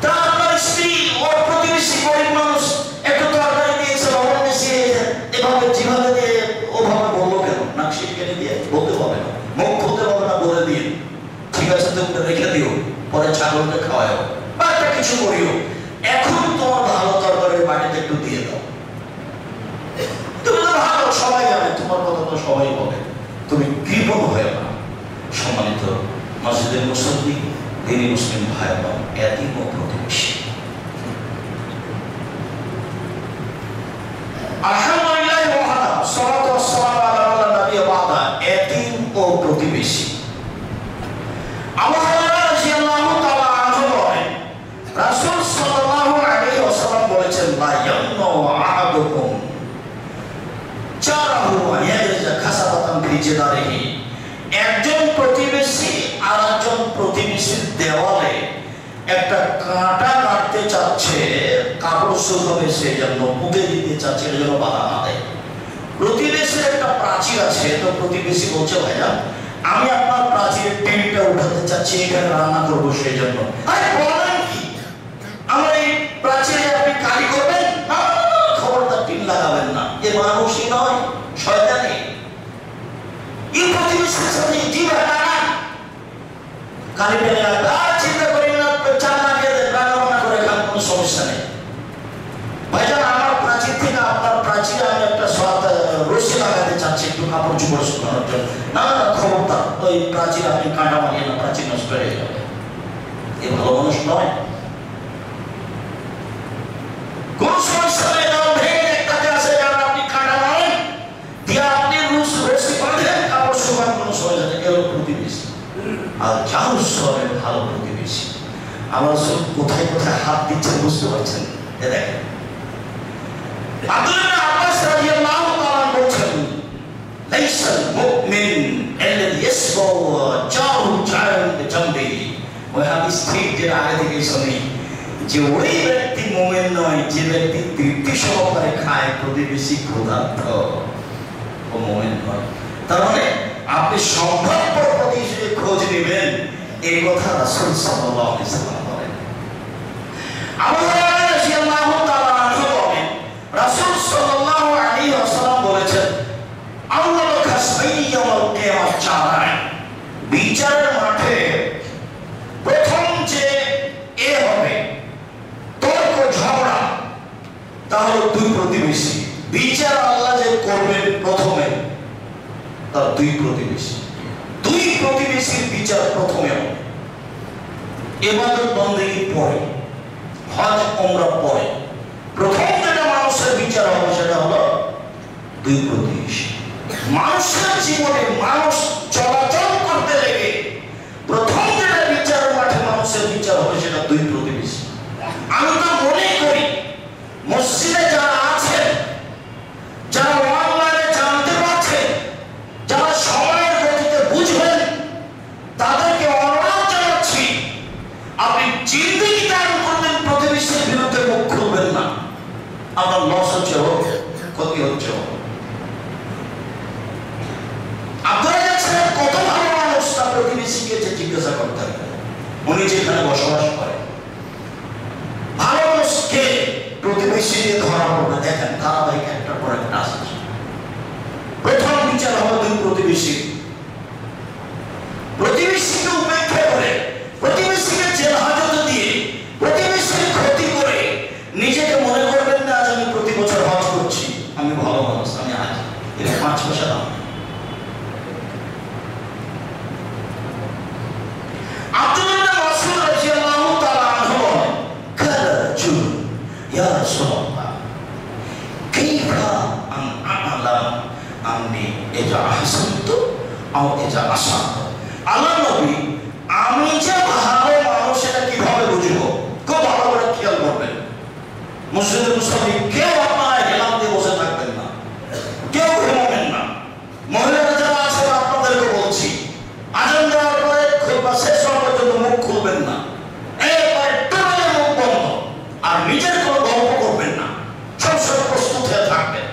তার স্ত্রী ওর প্রতিবেশী গরিব মানুষ একটু তরকারি দিয়েছে, লবণ বেশি হয়েছে, এভাবে যেভাবে দিয়ে ওভাবে বললো কেন? নাকশি কেটে দিয়ে বলতে হবে না, মুখ খুলতে হবে না, বলে দিয়ে ঠিক আছে তুমি রেখে দিও, পরে ছাগলকে খাওয়াও বা একটা কিছু করিও, এখন তোমার ভালো তরকারির বাটিতে একটু দিয়ে দাও। তুমি তো ভালো, সবাই জানে তোমার কথা তো সবাই বলে, তুমি কৃপণ হয়ে না। সম্মানিত মসজিদের মুসল্লি, দিনী মুসলিম ভাই বোন, এতিম ও প্রতিবেশী, আলহামদুলিল্লাহ ওয়াহদা সালাতু ওয়াসসালামু আলা নবী বাদা, এতিম ও প্রতিবেশী। আবু হুরায়রা রাদিয়াল্লাহু তাআলা আনহু বলেন, রাসূল সাল্লাল্লাহু আলাইহি ওয়াসাল্লাম বলেছেন, লা ইয়ামনু আহাদুকুম জারাহু ওয়া ইয়াজা খাসাবাতান ফি জিদারিহি, একজন প্রতিবেশী আরেকজন প্রতিবেশীর দেওয়ালে একটা কাঁটা কাটতে চাচ্ছে, কাপড় শুকাবে সেই জন্য পুঁতে দিতে চাচ্ছে, এর জন্য বাধা না দেয়। প্রতিবেশীর একটা প্রাচীর আছে, তো প্রতিবেশী বলছে, ভাইয়া আমি আপনার প্রাচীরের টেনটা উঠাতে চাচ্ছি, এখানে রান্না করবো সেই জন্য। আরে বলেন কি, আমার এই প্রাচীরে আপনি কালি করবেন? না, খবরদার টিন লাগাবেন না, এ মানুষই নয় শয়তানি। এই প্রতিবেশীর সাথে জীবন কালি পেলে আর চিন্তা করি না, চাল লাগিয়ে দেন, রান্না করে খান, কোনো সমস্যা নেই। ভাইজান আমার প্রাচীর থেকে আপনার প্রাচীরে আমি একটা রশি লাগাতে চাচ্ছি একটু কাপড় চোপড় শুকানোর জন্য। না না, খবরদার, ওই প্রাচীর আপনি কাঁটা মারিয়ে না, প্রাচীর নষ্ট হয়ে যাবে। এ ভালো মানুষ নয়। কোন সমস্যা নেই, ভেঙে একটাতে আসে, যেমন আপনি কাঁটা মারেন দিয়ে আপনি রশি বাঁধেন, কাপড় শুকান, কোনো সমস্যা নেই। এগুলো প্রতিবেশী। আর যার সবে ভালো প্রতিবেশী, আমার সব কোথায় কোথায় হাত দিচ্ছে বুঝতে পারছেন? এ দেখেন, আব্দুল্লাহ ইবনে আব্বাস রাদিয়াল্লাহু তাআলা বলেন, লাইসাল মুমিন আল্লাযী ইয়াসবাউ জারু জারু জামবিহি। ওই হাদিস ঠিক যেটা আগে থেকে শুনি, যে ওই ব্যক্তি মুমিন নয় যে ব্যক্তি তৃপ্তি সহকারে খায় প্রতিবেশী ক্ষুধার্ত। এই কথা রাসূল সাল্লাল্লাহু আলাইহি ওয়াসাল্লাম বলেন। আবু হুরায়রা রাদিয়াল্লাহু তাআলা আনহু বলেন, রাসূল সাল্লাল্লাহু আলাইহি ওয়াসাল্লাম বলেছেন, আউয়ালু কাসবাইনি ইয়াউমাল কিয়ামাহ চারায়, বিচারের মাঠে প্রথম যে হবে তর্ক ঝগড়া, তা হলো দুই প্রতিবেশী। বিচার আল্লাহ যে করবেন প্রথমে, তার দুই প্রতিবেশীর বিচার প্রথমে হবে। ইবাদত বন্দেগী পরে, হজ উমরা পরে, প্রথম যেটা মানুষের বিচার হবে সেটা হলো দুই প্রতিবেশী। মানুষের জীবনে মানুষ চলাচল করতে লেগে প্রথম যেটা বিচার মাঠে মানুষের বিচার হবে সেটা দুই প্রতিবেশী। আমি তো মনে করি মসজিদে যারা আছেন, যারা অনলাইনে জানতে পারছেন, যারা সময়ের গতিতে বুঝবেন, তাদেরকে অনুরোধ জানাচ্ছি, আপনি জিন্দেগি দান করবেন প্রতিবেশীর বিরুদ্ধে মুখ খুলবেন না। আপনার লস হচ্ছে, ক্ষতি হচ্ছে। আপনারা দেখছেন কত ভালো মানুষ তার প্রতিবেশীকে যে জিজ্ঞাসা করতে হবে, উনি যেখানে বসবাস করেন ভালো মানুষকে প্রতিবেশী দিয়ে ধরা পড়বে। দেখেন ধারাবাহিক একটার পর একটা আসছে। প্রথম বিচার হবে দুই প্রতিবেশী। প্রতিবেশীকে উপেক্ষা করে, প্রতিবেশীকে জেল হাজতে দিয়ে, প্রতিবেশীর ক্ষতি করে নিজেকে মনে করবেন না আজ আমি প্রতি বছর হজ করছি, আমি ভালো মানুষ, আমি আজ এটা 5 পয়সা দাম। আব্দুল্লাহ মাসউদ রাদিয়াল্লাহু তাআলা আনহু বলেন, কালা রাজুল ইয়া রাসূলুল্লাহ কাইফা আন আ'লাম আন্নী ইজা আহসানতু আও ইজা আসাতু। আল্লাহ নবী, আমি যে ভালো মানুষ এটা কিভাবে বুঝবো? খুব ভালো করে খেয়াল করবেন। মুসলিম মুসলিম কেউ আপনারা হেলাম দিয়ে বসে থাকবেন না, কেউ ঘুমাবেন না। মহিলারা যারা আছেন আপনাদেরকে বলছি, আজান দেওয়ার পরে খুতবা শেষ হওয়া পর্যন্ত মুখ খুলবেন না, একবারে টোটালি মুখ বন্ধ। আর নিজের কোনো গল্প করবেন না, সবসময় প্রস্তুত হয়ে থাকবেন।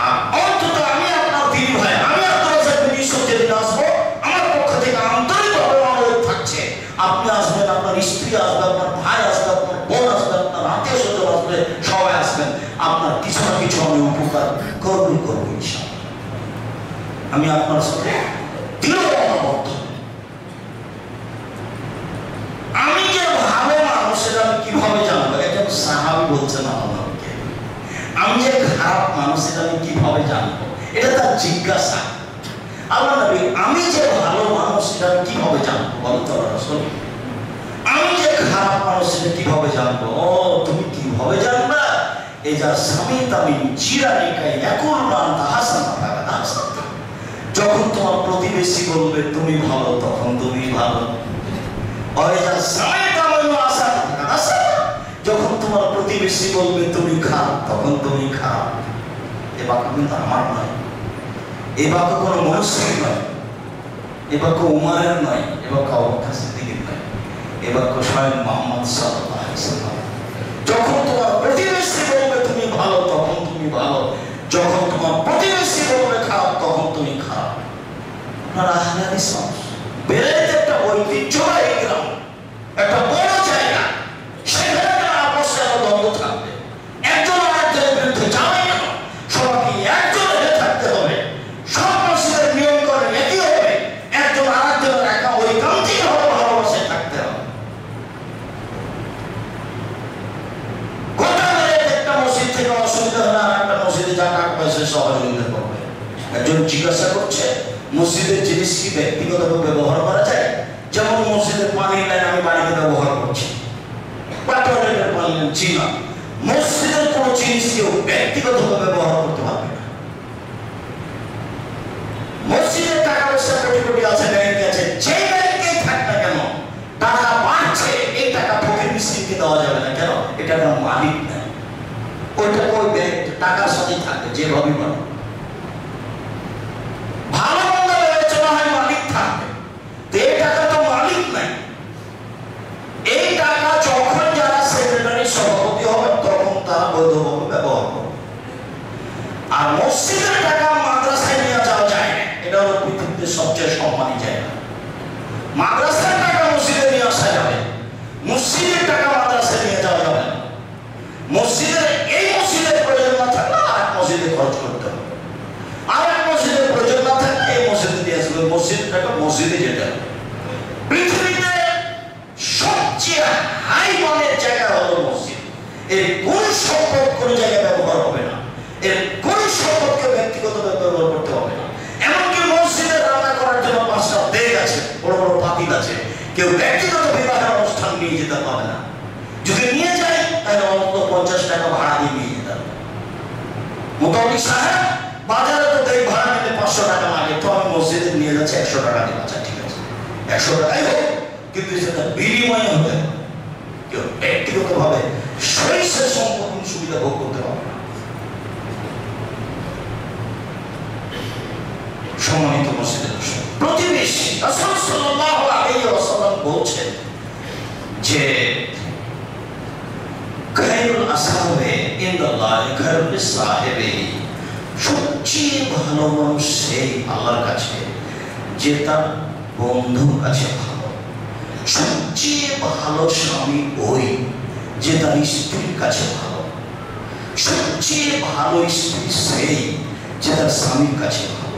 আর অন্তত আমি আপনার দিদি ভাই, আমি আপনার সাথে নিশ্চয় যেদিন আসবো, আমার পক্ষ থেকে আন্তরিকভাবে অনুরোধ থাকছে, আপনি আসবেন, আপনার স্ত্রী আসবে, আপনার ভাই আসবে, আপনার বোন আসবে, আপনার আত্মীয় স্বজন আসবে, সবাই আসবেন। আপনার কিছু না কিছু আমি উপকার করবো ইনশাআল্লাহ। আমি আপনার সাথে দৃঢ়বদ্ধ। আমি যে ভালো মানুষ সেটা আমি কিভাবে জানবো? একজন সাহাবী বলছেন আমাকে, আমি যে খারাপ মানুষ সেটা আমি কিভাবে জানবো? এটা তার জিজ্ঞাসা। আল্লাহ নবী, আমি যে ভালো মানুষ সেটা আমি কিভাবে জানবো? বলেন তো রাসূল, আমি যে খারাপ মানুষ সেটা কিভাবে জানবো? ও, তুমি কিভাবে জানবা? এই যা স্বামী তামিন চিরানিকাই একুল মান তাহাসানা তাহাসানা। যখন তোমার প্রতিবেশী বলবে তুমি ভালো, তখন তুমি ভালো। যখন তোমার প্রতিবেশী বলবে তুমি খারাপ, তখন তুমি খারাপ। এ বাক্য কিন্তু আমার নয়, এ বাক্য কোনো মনুষ্যের নয়, এ বাক্য উমারের নয়, এ বাক্য আবু বকর সিদ্দিকের নয়, এ বাক্য স্বয়ং মুহাম্মদ সাল্লাল্লাহু আলাইহি ওয়াসাল্লাম। যখন তোমার প্রতিবেশী বলবে তুমি ভালো, তখন তুমি ভালো। যখন তোমার প্রতিবেশী বলবে খারাপ, তখন তুমি খারাপ। আপনারা আহলে হাদিস মানুষ, বেলায়েত একটা ঐতিহ্যবাহী গ্রাম, একটা বড় জায়গা, সেখানে একটা আপসে দ্বন্দ্ব থাকবে। একজন আরেকজনের বিরুদ্ধে যাবে কেন? সবাইকে একজন হয়ে থাকতে হবে। সব মসজিদের নিয়ম করে একই হবে। একজন আরেকজনের একা ঐকান্তিক ভাবে ভালোবাসে থাকতে হবে। গোটা একটা মসজিদ থেকে অসুবিধা হলে আর একটা মসজিদে যা টাকা পয়সা সহযোগিতা করবে। একজন জিজ্ঞাসা করছে, মসজিদের জিনিস কি ব্যক্তিগতভাবে ব্যবহার করা যায়? যেমন মসজিদের পানির লাইন আমি বাড়িতে ব্যবহার করছি, টয়লেটের পানি লাইন জি না। মসজিদের কোনো জিনিস কেউ ব্যক্তিগতভাবে ব্যবহার করতে পারবে না। মসজিদের টাকা পয়সা কোটি কোটি আছে, ব্যাংক আছে, যে ব্যাংকেই থাক না কেন, টাকা বাড়ছে, এই টাকা ফকির মিসকিনকে দেওয়া যাবে না। কেন? এটা একটা মালিক না, ওইটা ওই ব্যাংক টাকার সাথেই থাকবে যেভাবে পারে। ভালো মন্দ বিবেচনা হয় মালিক থাকবে, তো এই টাকা তো মালিক নাই। এই টাকা যখন যারা সেক্রেটারি সভাপতি হবে তখন তারা বৈধভাবে ব্যবহার করবে। আর মসজিদের টাকা মাদ্রাসায় নিয়ে যাওয়া যায় না, এটা হলো পৃথিবীতে সবচেয়ে সম্মানী জায়গা। মাদ্রাসার টাকা মসজিদে নিয়ে আসা যাবে, মসজিদের টাকা মাদ্রাসায় নিয়ে যাওয়া যাবে না। মসজিদের এই মসজিদের প্রয়োজন না থাকলে আর এক মসজিদে খরচ করতে হবে, আর এক মসজিদের প্রয়োজন না থাকলে এই মসজিদে দিয়ে আসবে। মসজিদের টাকা মসজিদে যেতে হবে। পৃথিবীতে সবচেয়ে হাই মানের জায়গা হলো মসজিদ। এর কোন সম্পদ কোন জায়গায় ব্যবহার হবে না, এর কোন সম্পদকে ব্যক্তিগত ব্যবহার করতে হবে না। এমনকি মসজিদে রান্না করার জন্য 5টা দেগ আছে, বড় বড় পাতিল আছে, কেউ ব্যক্তিগত বিবাহের অনুষ্ঠান নিয়ে যেতে পারবে না। যদি নিয়ে যায় তাহলে অন্তত 50 টাকা ভাড়া দিয়ে নিয়ে যেতে হবে। মোটামুটি সাহেব বাজারে তো দেখ ভাড়া নিতে 500 টাকা লাগে, তো আমি মসজিদে নিয়ে যাচ্ছি 100 টাকা দিয়ে। আচ্ছা ঠিক আছে, 100 টাকাই হোক, কিন্তু সেটা বিনিময়ে হবে। কেউ ব্যক্তিগত ভাবে সহিংসের সম্পত্তি সুবিধা ভোগ করতে পারবে না। সম্মানিত মসজিদের প্রতিবেশী রাসূল সাল্লাল্লাহু আলাইহি ওয়াসাল্লাম বলছেন যে খায়রুল আসহাবে ইনদাল্লাহ খায়রুল সাহেবে, সবচেয়ে ভালো মানুষ সেই আল্লাহর কাছে যে তার বন্ধুর কাছে ভালো। সবচেয়ে ভালো স্বামী ওই যে তার স্ত্রীর কাছে ভালো। সবচেয়ে ভালো স্ত্রী সেই যে তার স্বামীর কাছে ভালো।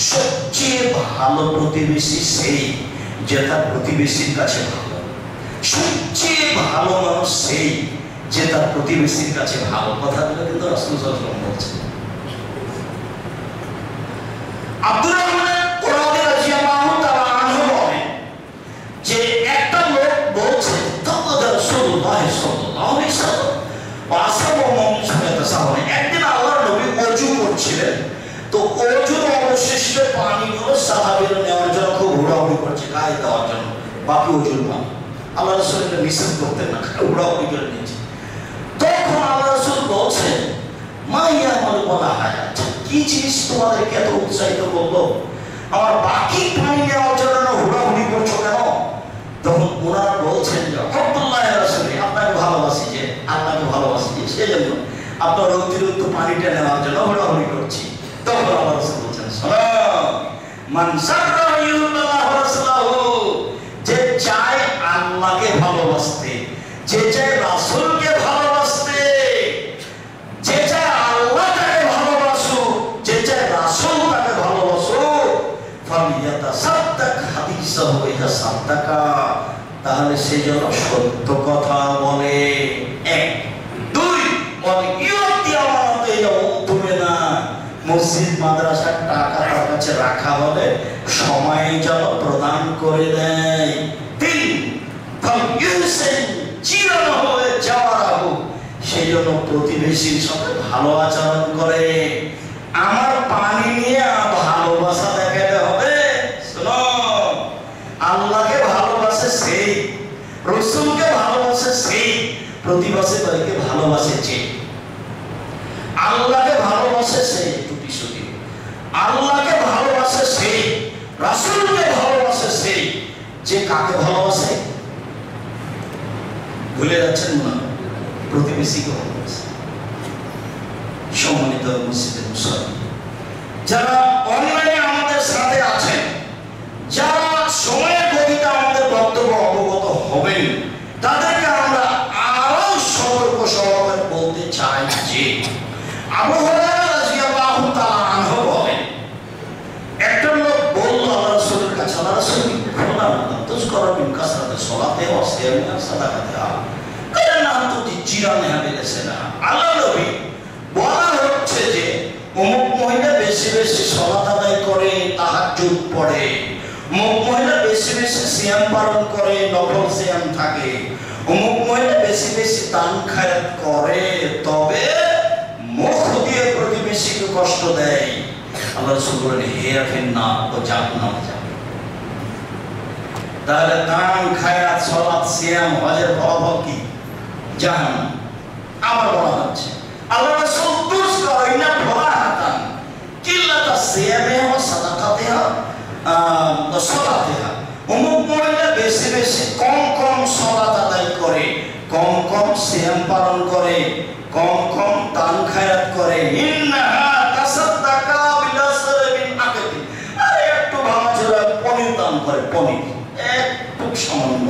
সবচেয়ে ভালো প্রতিবেশী সেই যে তার প্রতিবেশীর কাছে ভালো। সবচেয়ে ভালো মানুষ সেই যে তার প্রতিবেশীর কাছে ভালো। কথাগুলো কিন্তু রাসূল সাল্লাল্লাহু আলাইহি ওয়াসাল্লাম বলছেন। আব্দুর রহমান কুরাদি রাদিয়াল্লাহু তাআলা আনহু বলেন যে একটা লোক বলছে তাকওয়া রাসূলুল্লাহ সাল্লাল্লাহু আলাইহি ওয়াসাল্লাম একদিন আল্লাহর নবী ওযু করছিলেন, তো ওযুর অবশিষ্ট পানিগুলো সাহাবীরা নেওয়ার জন্য খুব হুড়াহুড়ি করছে গায়ে দেওয়ার জন্য, বাকি ওযুর পানি। আল্লাহ রাসূল এটা নিষেধ করতেন না, হুড়াহুড়ি করে নিয়েছে। তখন আল্লাহ রাসূল বলছেন মা ইয়ামালু ওয়ালা হায়াত, কি জিনিস তোমাদেরকে এত উৎসাহিত করলো আমার বাকি পানি নেওয়ার জন্য হুড়াহুড়ি করছো কেন? তখন ওনারা বলছেন যে আব্দুল্লাহ রাসূল, আপনাকে ভালোবাসি যে, আল্লাহকে ভালোবাসি যে, সেজন্য আপনার অতিরিক্ত পানিটা নেওয়ার জন্য হুড়াহুড়ি করছি। তখন আল্লাহ রাসূল বলছেন শোনো, মান সাররাহু ইউল্লাহু রাসূলুহু, যে চায় আল্লাহকে ভালোবাসতে, যে চায় রাসূলকে ভালোবাসতে, যে চায় আল্লাহ তাকে ভালোবাসুক, যে চায় রাসূল তাকে ভালোবাসুক, ফালিয়াতাসাদ্দাক হাদিসাহু ইযা সাদ্দাকা, তাহলে সে যেন সত্য কথা বলে। 1 2 বলে ইউতি আমানতে তুমি না মসজিদ মাদ্রাসার টাকা তার কাছে রাখা হলে সময় যেন প্রদান করে দেয়। 3 ফালিউসিন চিরানো হয়ে যাওয়ারাহু, সেই জন্য প্রতিবেশীর সাথে ভালো আচরণ করে। আমার পানি নিয়ে ভালোবাসা দেখাতে হবে। শোনো, আল্লাহকে ভালোবাসে সেই, রাসূলকে ভালোবাসে সেই, প্রতিবেশী ভাইকে ভালোবাসে যে। আল্লাহকে ভালোবাসে সেই, টুপি সুটি, আল্লাহকে ভালোবাসে সেই, রাসূলকে ভালোবাসে সেই, যে কাকে ভালোবাসে ভুলে যাচ্ছেন না, প্রতিবেশীকে ভালোবাসে। সম্মানিত মসজিদের মুসল্লি যারা অনলাইনে আমাদের সাথে আছেন, যারা সময়ের গতিতে আমাদের বক্তব্য অবগত হবেন, তাদেরকে আমরা আরো সতর্ক সহকারে বলতে চাই যে আবু হুরায়রা রাদিয়াল্লাহু তাআলা আনহু বলেন একটা লোক বলল আল্লাহর রাসূলের কাছে, আল্লাহর রাসূল ফলাম তুযকারু মিন কাসরাতি সালাতি ওয়া সিয়ামি ওয়া সাদাকাতিহা কানা তুতি জিরানে হাবিলাসনা। আল্লাহর নবী বলা হচ্ছে যে অমুক মহিলা বেশি বেশি সালাত আদায় করে, তাহাজ্জুদ পড়ে, অমুক মহিলা বেশি বেশি সিয়াম পালন করে, নফল সিয়াম থাকে, অমুক মহিলা বেশি বেশি দান খায়রাত করে, তবে মুখ দিয়ে প্রতিবেশীকে কষ্ট দেয়, আল্লাহ রাসূল বলেন হে ফিন্না, ও জাহান্নামে যাবে। তাহলে দান খায়রাত সালাত সিয়াম হজের ফলাফল কি? জাহান্নাম। আবার বলা হচ্ছে আল্লাহ রাসূল তুযকারুনা ফলাহাতান কিল্লাতা সিয়ামে ওয়া সাদাকাতিহা ওয়া সালাতিহা, অমুক মহিলা বেশি বেশি কম কম সালাত আদায় করে, কম কম সিয়াম পালন করে, কম কম দান খায়রাত করে, ইন্নাহা তাসাদ্দাকা বিলাসরিন পনির একটু সামান্য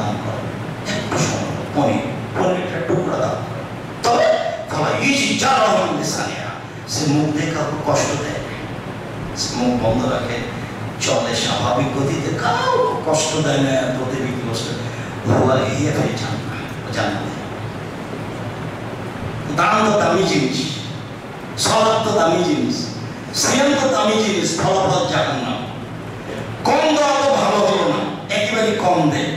দাম করে, একটু সামান্য পনিরটা টুকরা দাম করে। তবে সে মুখ দিয়ে কাউকে কষ্ট দেয়, মুখ বন্ধ রাখে, চলে স্বাভাবিক গতিতে, কাউকে কষ্ট দেয় না, প্রতিবিধি কষ্ট দাম তো দামি জিনিস, সলাপ তো দামি জিনিস, সিয়াম তো দামি জিনিস, ফলাফল জাহান্নাম। কম দেওয়া তো ভালো হলো না, একেবারে কম দেয়।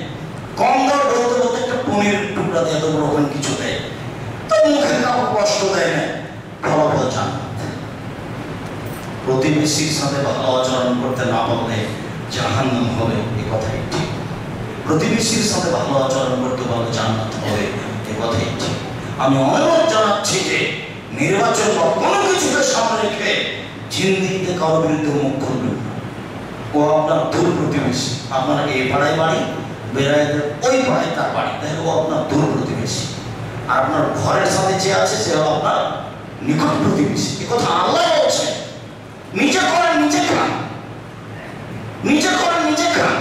কম দেওয়া বলতে বলতে একটা পনিরের টুকরা দিয়ে এত বড় কিছু দেয়, তো মুখে কাউকে কষ্ট দেয় না, ফলাফল জান্নাত। প্রতিবেশীর সাথে ভালো আচরণ করতে না পারলে জাহান্নাম হবে, এ কথাই ঠিক। প্রতিবেশীর সাথে ভালো আচরণ করতে পারলে জান্নাত হবে, এ কথাই ঠিক। আমি অনুরোধ জানাচ্ছি যে নির্বাচন বা কোনো কিছুকে সামনে রেখে জিন্দিগিতে কারোর বিরুদ্ধে মুখ খুলবেন না। ও আপনার দূর প্রতিবেশী, আপনার এই পাড়ায় বাড়ি, বেড়াইতে ওই পাড়ায় তার বাড়ি, তাহলে ও আপনার দূর প্রতিবেশী। আর আপনার ঘরের সাথে যে আছে সে হলো আপনার নিকট প্রতিবেশী। এ কথা আল্লাহ বলছে। নিজে করেন নিজে খান, নিজে করেন নিজে খান,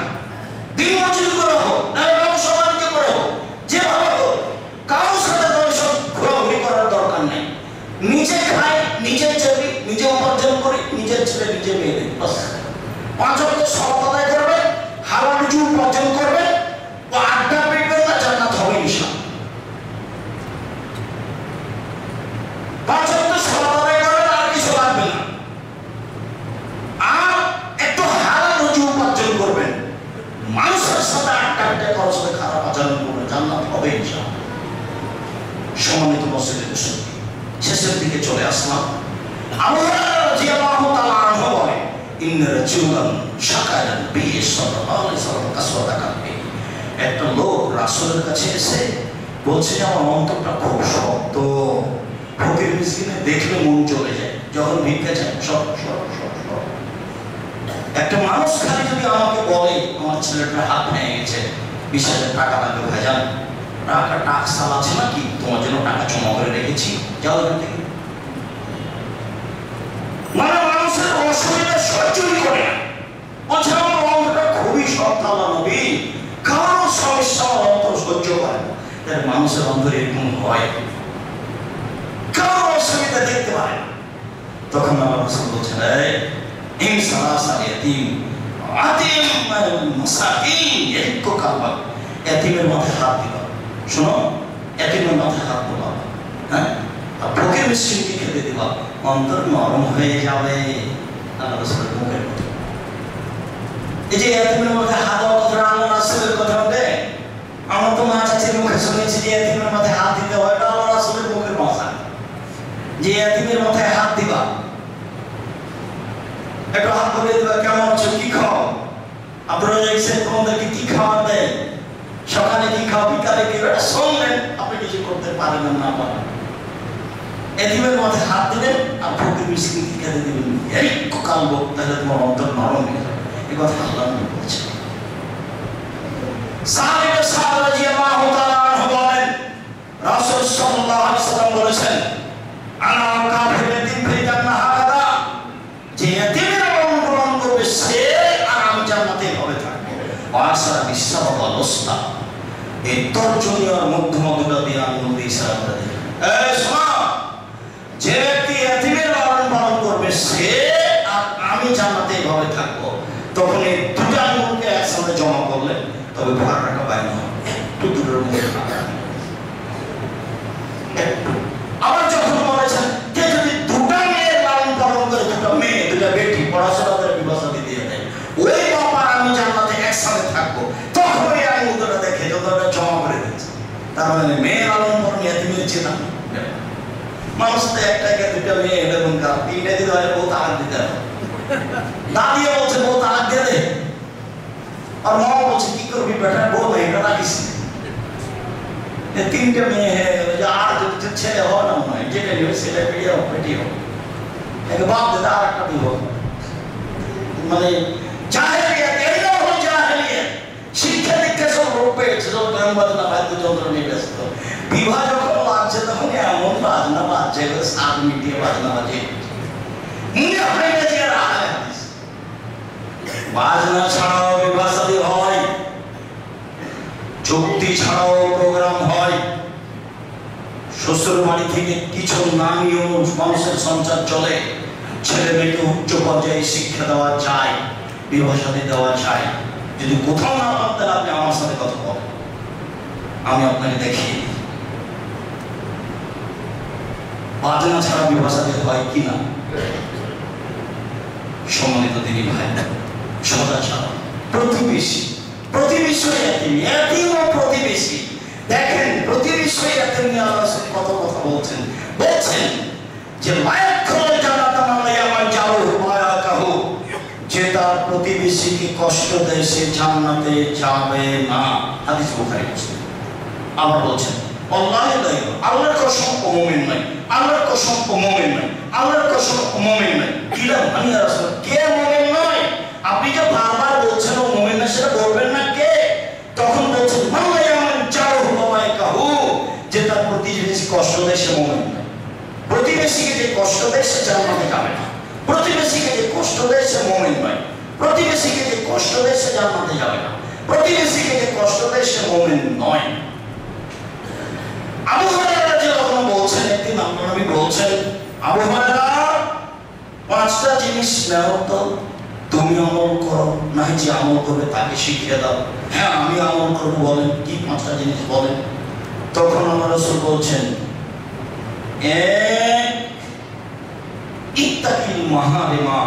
দিন মজুরি করে হোক, ব্যবসা বাণিজ্য করে হোক, যেভাবে হোক, কারোর সাথে ঘোরাঘুরি করার দরকার নেই। নিজে খাই, নিজে চলি, নিজে উপার্জন করি, নিজের ছেলে নিজে মেয়ে দিই, বাস। 5 ওয়াক্ত সালাত আদায় করবেন, হালাল রুজি উপার্জন করবেন, ও আড্ডা পিটবেন না, জান্নাত হবে ইনশাআল্লাহ। 5 ওয়াক্ত সালাত আদায় করবেন, আর কিছু লাগবে না। আর একটু হালাল রুজি উপার্জন করবেন, মানুষের সাথে আড্ডা পিটে কারোর সাথে খারাপ আচরণ করবেন, জান্নাত হবে ইনশাআল্লাহ। সম্মানিত মসজিদের মুসল্লি, শেষের দিকে চলে আসলাম। আবু হুরায়রা রাদিয়াল্লাহু তাআলা আনহু বলেন, ইন্না রাজুলান শাকারা বিহি সাল্লাল্লাহু আলাইহি ওয়াসাল্লাম কাসওয়াতা কালবি। একটা লোক রাসূলের কাছে এসে বলছে যে আমার অন্তরটা খুব শক্ত, ফকির মিসকিনে দেখলে মন চলে যায়, যখন ভিক্ষা চায় সব। একটা মানুষ খালি যদি আমাকে বলে আমার ছেলেটার হাত ভেঙে গেছে, 20,000 টাকা লাগবে ভাইজান, টাকা টাক্স চালাচ্ছে নাকি, তোমার জন্য টাকা জমা করে রেখেছি, যাও এখান থেকে। মানে মানুষের অসুবিধা সহ্যই করে না, বলছে আমার অন্তরটা খুবই শক্ত আল্লাহ নবী, কারো সমস্যা আমার অন্তর সহ্য করে না। তার মানুষের অন্তর এরকম হয়, কারো অসুবিধা দেখতে পারে না। তখন আমার রাসূল বলছেন, এই সালাসা ইয়াতীম আতিম মাসাকিন ইয়াকু কালবা, ইয়াতীমের মাথায় হাত দিবা। শোনো, ইয়াতীমের মাথায় হাত দিবা, হ্যাঁ, আর ফকির মিসকিনকে খেতে দিবা, অন্তর নরম হয়ে যাবে। আল্লাহ রাসূলের মুখের কথা। এই যে ইয়াতীমের মাথায় হাত দেওয়ার কথা আল্লাহ রাসূলের কথা বলে, আমরা তো মা চাচির মুখে শুনেছি যে ইয়াতীমের মাথায় হাত দিতে হয়, এটা আল্লাহ রাসূলের মুখের ভাষা। যে ইয়াতীমের মাথায় হাত দিবা, একটু হাত ধরে দিবা, কেমন আছো, কি খাও, আপনারা দেখছেন তোমাদেরকে কি খাওয়া দেয়, সকালে কি খাও, বিকালে কি, এটা শুনলেন, আপনি কিছু করতে পারেন না পারেন। এতিমের মাথায় হাত দিবেন আর ফকির মিসকিনকে খেতে দিবেন, এই কালবো, তাহলে তোমার অন্তর নরম হয়ে যাবে। এই কথা আল্লাহ নবী বলেছেন। সাহাবী রাদিয়াল্লাহু তাআলা আনহু বলেন, রাসূল সাল্লাল্লাহু আলাইহি ওয়াসাল্লাম বলেছেন, আনা কাফির ইয়াতীম ফি জান্নাহ হাদা, যে ইয়াতীমের অনুকরণ করবে সে আর আমি জান্নাতে হবে থাকবে। ওয়াসারা বিসাবাব ওয়াল উসতা, এই তর্জনীয় মধ্যমটা দিয়ে আমি নবী ইসলাম করে দিই, এই শোনো, যে ব্যক্তি ইয়াতীমের লালন পালন করবে সে আর আমি জান্নাতে ভাবে থাকবো। তখন এই দুটো আঙ্গুলকে একসাথে জমা করলে তবে ভাড়াটা বাইরে হবে, একটু দূরের মধ্যে একটু। আবার যখন বলেছেন যে যদি দুটা মেয়ের লালন পালন করে, দুটা মেয়ে, দুটা বেটি পড়াশোনা করে বিবাহ দিয়ে দেয়, ওই বাবা আমি জান্নাতে একসাথে থাকবো, তখন ওই আঙ্গুলটা দেখে যতটা জমা করে দিচ্ছে। তার মানে মেয়ে লালন পালন ইয়াতীমের চেনা। মানুষ তো একটা দুটা মেয়ে এরকম কাজ, তিনটা দিতে হয়, বউ তালাক দিতে হবে, দাদিও বলছে বউ তালাক দিয়ে দে, আর মা বলছে কি করবি বেটা, বউ নাই এটা রাখিস। তিনটা মেয়ে হয়ে গেল, যে আর যদি ছেলে হয় না, মনে হয় যেটা নিবে সেটা পেয়ে হোক, বেটি হোক, একে বাপ দিতে আর একটা দিব। মানে জাহেলিয়াত, এটাও হলো জাহেলিয়াত। শিক্ষা দীক্ষা সব রূপ পেয়েছে, সব গানবাজনা বাদ্যযন্ত্র নিয়ে ব্যস্ত। বিবাহ যখন লাগছে তখন এমন বাজনা বাজছে, সাত মিটিয়ে বাজনা বাজে, মনে হয় না যে আর আগে হাদিস বাজনা ছাড়াও বিবাহ শাদী হয়, চুক্তি ছাড়াও প্রোগ্রাম হয়, শ্বশুর বাড়ি থেকে কিছু নামীয় মানুষের সঞ্চার চলে, ছেলে মেয়েকে উচ্চ পর্যায়ে শিক্ষা দেওয়া যায়, বিবাহ শাদী দেওয়া যায়। যদি কোথাও না পারতেন আপনি আমার সাথে কথা বলেন, আমি আপনাকে দেখি বাজনা ছাড়া বিবাহ শাদী হয় কিনা। সম্মানিত দিনী ভাই, সদাচার, প্রতিবেশী, প্রতিবেশী এতিম ও প্রতিবেশী। দেখেন প্রতিবেশী এতিম নিয়ে আল্লাহ কত কথা বলছেন। বলছেন যে যে তার প্রতিবেশীকে কষ্ট দেয় সে জান্নাতে যাবে না। হাদিস বুখারী মুসলিম। আবার বলছেন আল্লাহর কসম ও মুমিন নয়, আল্লাহর কসম ও মুমিন নয়, আল্লাহর কসম ও মুমিন নয়। কিলা মানে রাসূল কে মুমিন নয়? আপনি যে বারবার বলছেন ও মুমিন না, সেটা বলবেন না কে? তখন বলছেন মাল্লায়ামান জারহু ওয়াইকাহু, যে তার প্রতিবেশী কষ্ট দেয় সে মুমিন নয়। প্রতিবেশীকে যে কষ্ট দেয় সে জান্নাতে যাবে না। প্রতিবেশীকে যে কষ্ট দেয় সে মুমিন নয়। প্রতিবেশীকে যে কষ্ট দেয় সে জান্নাতে যাবে না। প্রতিবেশীকে যে কষ্ট দেয় সে মুমিন নয়। আবু হুরায়রা রাদিয়াল্লাহু আনহু বলছেন, একদিন আল্লাহর নবী বলছেন, আবু হুরায়রা পাঁচটা জিনিস নাও তো তুমি আমল করো, না যে আমল করবে তাকে শিখিয়ে দাও। হ্যাঁ আমি আমল করবো, বলেন কি পাঁচটা জিনিস বলেন। তখন আমার রাসূল বলছেন, ইত্তাকিল মাহারিমা,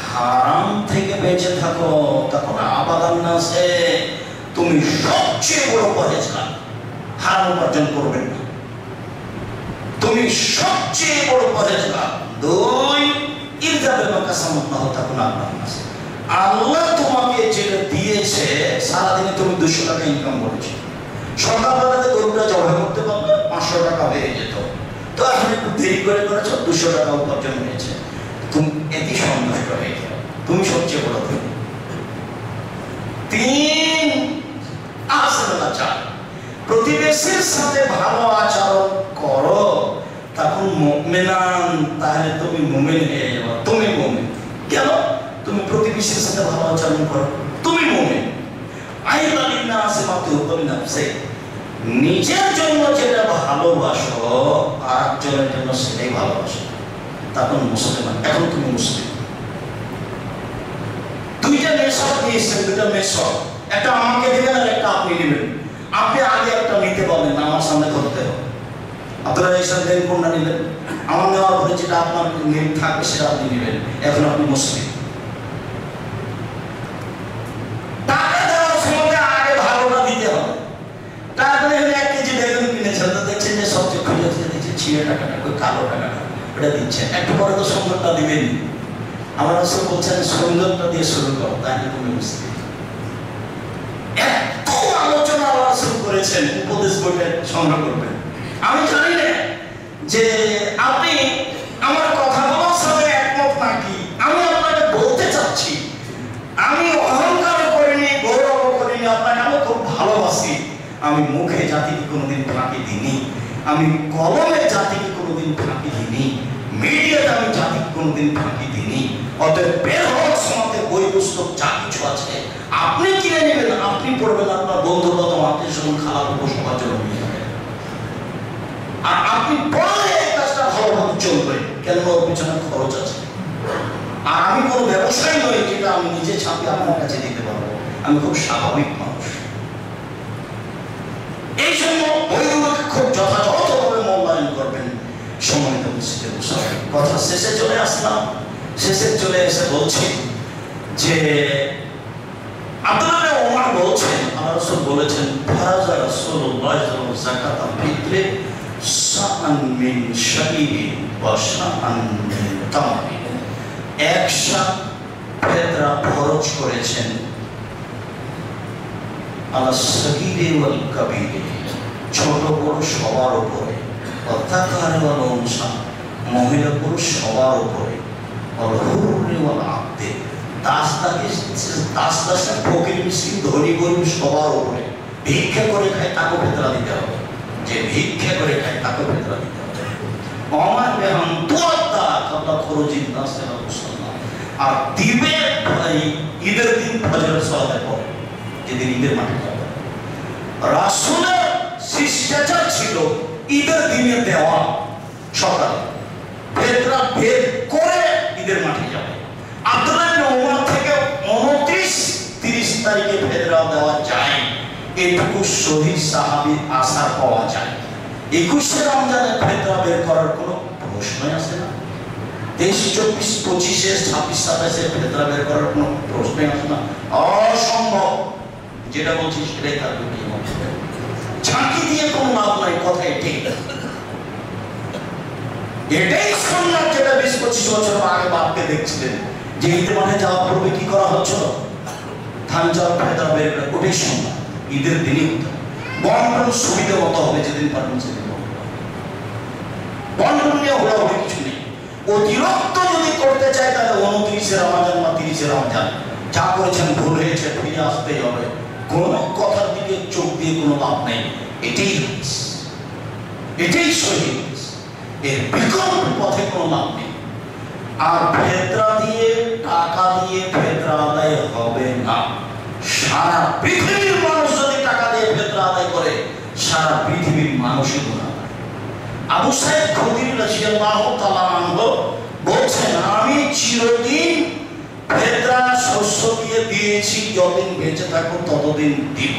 হারাম থেকে বেঁচে থাকো। তখন আবাদান নাসে, তুমি সবচেয়ে বড় পরহেজগার, হারাম উপার্জন করবেন না, তুমি সবচেয়ে বড় পরহেজগার। দুই, ইরজাবে মাকাসামাল্লাহু তাকুনা আবাদান নাস, আল্লাহ তোমাকে যেটা দিয়েছে সারাদিনে তুমি 200 টাকা ইনকাম করেছো, সকালবেলাতে গরুটা জবাই করতে পারলে 500 টাকা হয়ে যেত, তো এখন একটু দেরি করে করেছো, 200 টাকা উপার্জন হয়েছে, তুমি এতে সন্তুষ্ট হয়ে যাও, তুমি সবচেয়ে বড় ধনী। তিন, আহসানুল আচার, প্রতিবেশীর সাথে ভালো আচরণ করো, তখন মুমিনান, তাহলে তুমি মুমিন হয়ে যাবে, তুমি মুমিন। কেন? তুমি প্রতিবেশীর সাথে ভালো আচরণ করো, তুমি মুমিন। আইলা লিন্নাসি মা তুহিব্বু লিনাফসিক, নিজের জন্য যেটা ভালোবাসো আরেকজনের জন্য সেটাই ভালোবাসো, তখন মুসলমান। এখন তুমি মুসলিম। দুইটা মেসক নিয়েছেন, দুইটা মেসক, একটা আমাকে দিবেন আর একটা আপনি নেবেন। আপনি আগে একটা নিতে পারবেন, আমার সামনে ধরতে হবে। আপনারা এইসব দেন কোনটা নিলেন? আমার নেওয়ার পরে যেটা আপনার নেম থাকবে সেটা আপনি নেবেন। এখন আপনি মুসলিম। টাকা দেওয়ার সময় আগে ভালোটা দিতে হবে। তারপরে 1 কেজি বেগুন কিনেছেন, তো দেখছেন যে সবচেয়ে খুঁজে দেখছেন ছিঁড়ে টাকাটা, ওই কালো টাকাটা ওটা দিচ্ছেন, একটু পরে তো সুন্দরটা দিবেন। আমার রাসূল বলছেন সুন্দরটা দিয়ে শুরু করো, তাহলে তুমি মুসলিম। এত আলোচনা আল্লাহ রাসূল করেছেন, উপদেশ বইটা সংগ্রহ করবেন। আমি জানি না যে আপনি আমার কথাগুলোর সাথে একমত নাকি। আমি আপনাকে বলতে চাচ্ছি, আমি অহংকার করিনি, গৌরব করিনি, আপনাকে আমি খুব ভালোবাসি। আমি মুখে জাতিকে কোনোদিন ফাঁকি দিইনি, আমি কলমে জাতিকে কোনোদিন ফাঁকি দিইনি, মিডিয়াতে আমি জাতিকে কোনোদিন ফাঁকি দিইনি। অতএব বের হওয়ার সময় বই পুস্তক যা কিছু আছে আপনি কিনে নেবেন, আপনি পড়বেন, আপনার বন্ধু বান্ধব আত্মীয় স্বজন খারাপ উপসভার জন্য নিয়ে যাবেন। আর আপনি পড়লে এই কাজটা ভালোভাবে চলবে, কেন ওর পিছনে খরচ আছে। আর আমি কোনো ব্যবসায়ী নই যেটা আমি নিজে ছাপিয়ে আপনার কাছে দিতে পারবো, আমি খুব স্বাভাবিক মানুষ। এই জন্য বইগুলোকে খুব যথাযথভাবে মূল্যায়ন করবেন। সম্মানিত মুসলিম কথা শেষে চলে আসলাম। শেষে চলে এসে বলছি যে আব্দুল্লাহ ইবনে ওমর বলছেন, আল্লাহ রাসূল বলেছেন, ফারাজা রাসূলুল্লাহ যাকাতাল ফিত্র শাআন মিন শাইইন ওয়া শাআন মিন তামরিন, এক শা ফিতরা ফরজ করেছেন আলা সাগীরে ওয়াল কাবীরে, ছোট বড় সবার উপরে, অত্যাকার ওয়াল উনসা, মহিলা পুরুষ সবার উপরে, ওয়াল হুররি ওয়াল আবদে, দাস-দাসের ফকির মিসকিন ধনী গরিব সবার উপরে। ভিক্ষা করে খায় তাকে ফিতরা দিতে হবে, যে ভিক্ষা করে খায় তাকে ফিতরা দিতে হবে। আমার বেহান তুয়াদ্দা কাবলা খরুজিন নাস ইলা মুসাল্লা, আর দিবে ভাই ঈদের দিন ফজরের সালাতের পরে, যেদিন ঈদের মাঠে যাবে। রাসূলের শিষ্টাচার ছিল ঈদের দিনে দেওয়া সকালে ফেতরা বের করে ঈদের মাঠে যাবে। আব্দুল্লাহ ইবনে উমর থেকে 29-30 তারিখে ফেতরা দেওয়া যায়, এটুকু শহীদ সাহাবীর আসার পাওয়া যায়। 21শে রমজানে ফেতরা বের করার কোনো প্রশ্নই আসে না। 23, 24, 25, 26, 27 ফেতরা বের করার কোনো প্রশ্নই আসে না, অসম্ভব। যেটা বলছি সেটাই থাকবে, ঝাঁকি দিয়ে কোনো লাভ নাই, কথা এটাই। এটাই সুন্নাত, যেটা 20-25 বছর আগে বাপকে দেখছিলেন যে ঈদের মাঠে যাওয়ার পূর্বে কি করা হচ্ছিল, ধান চাল ফেতরা বের করে, ওটাই সুন্নাত। ঈদের দিনই হতো বন্টন সুবিধা মতো হবে, যেদিন পারবেন সেদিন বন্টন নিয়ে হোড়াহুড়ি কিছু নেই। অতিরিক্ত যদি করতে চাই তাহলে 29শে রমজান বা 30শে রমজান যা করেছেন ভুল হয়েছে, ফিরে আসতেই হবে। কোন কথার দিকে চোখ দিয়ে কোনো লাভ নেই, এটাই এটাই সহিহ, এর বিকল্প পথে কোনো লাভ নেই। আর ফেতরা দিয়ে, টাকা দিয়ে ফেতরা আদায় হবে না। সারা পৃথিবীর মানুষ যদি টাকা দিয়ে ফেতরা আদায় করে, সারা পৃথিবীর মানুষই গুনাহ। আবু সাঈদ খুদরি রাদিয়াল্লাহু তাআলা আনহু বলছেন, আমি চিরদিন ফেতরা শস্য দিয়ে দিয়েছি, যতদিন বেঁচে থাকবো ততদিন দিব।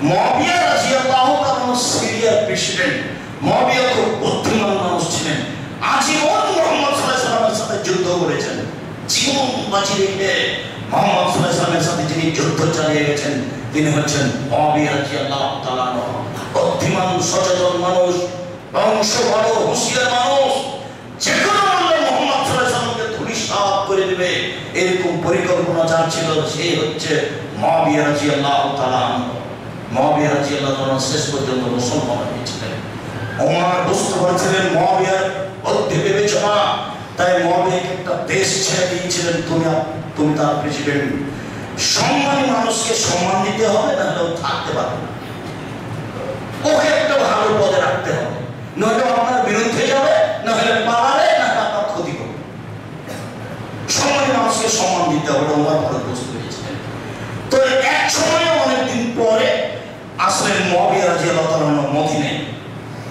মুআবিয়া রাদিয়াল্লাহু তাআলা সিরিয়ার প্রেসিডেন্ট। মুআবিয়া খুব বুদ্ধিমান মানুষ ছিলেন, আজীবন মুহাম্মদ সাল্লাল্লাহু আলাইহি ওয়াসাল্লামের সাথে যুদ্ধ করেছেন। জীবন বাজি রেখে মুহাম্মদ সাল্লাল্লাহু আলাইহি ওয়াসাল্লামের সাথে যিনি যুদ্ধ চালিয়ে গেছেন তিনি হচ্ছেন মুআবিয়া রাদিয়াল্লাহু তাআলা আনহু। বুদ্ধিমান, সচেতন মানুষ, বংশ ভালো, হুঁশিয়ার মানুষ, যে কোনো মূল্যে মুহাম্মদ সাল্লাল্লাহু আলাইহি ওয়াসাল্লামকে ধূলিসাৎ করে দিবে এরকম পরিকল্পনা যার ছিল, সে হচ্ছে মুআবিয়া রাদিয়াল্লাহু তাআলা আনহু। মুআবিয়া রাদিয়াল্লাহু তাআলা শেষ পর্যন্ত মুসলমান হয়েছিলেন। ওমর বুঝতে পারছিলেন মুআবিয়ার বুদ্ধি বিবেচনা, তাই মুআবিয়াকে একটা দেশ ছেড়ে দিয়েছিলেন, তুমি তার প্রেসিডেন্ট। সম্মানী মানুষকে সম্মান দিতে হবে, না হলে থাকতে পারবে না। ওকে একটা ভালো পদে রাখতে হবে, নয়তো আপনার বিরুদ্ধে যাবে, না হলে পালাবে, না আপনার ক্ষতি করবে। সম্মানী মানুষকে সম্মান দিতে হবে, ওমর ভালো বুঝতে পেরেছিলেন। তো এক সময় অনেকদিন পরে আসলেন মুআবিয়া রাদিয়াল্লাহু তাআলা মদিনায়।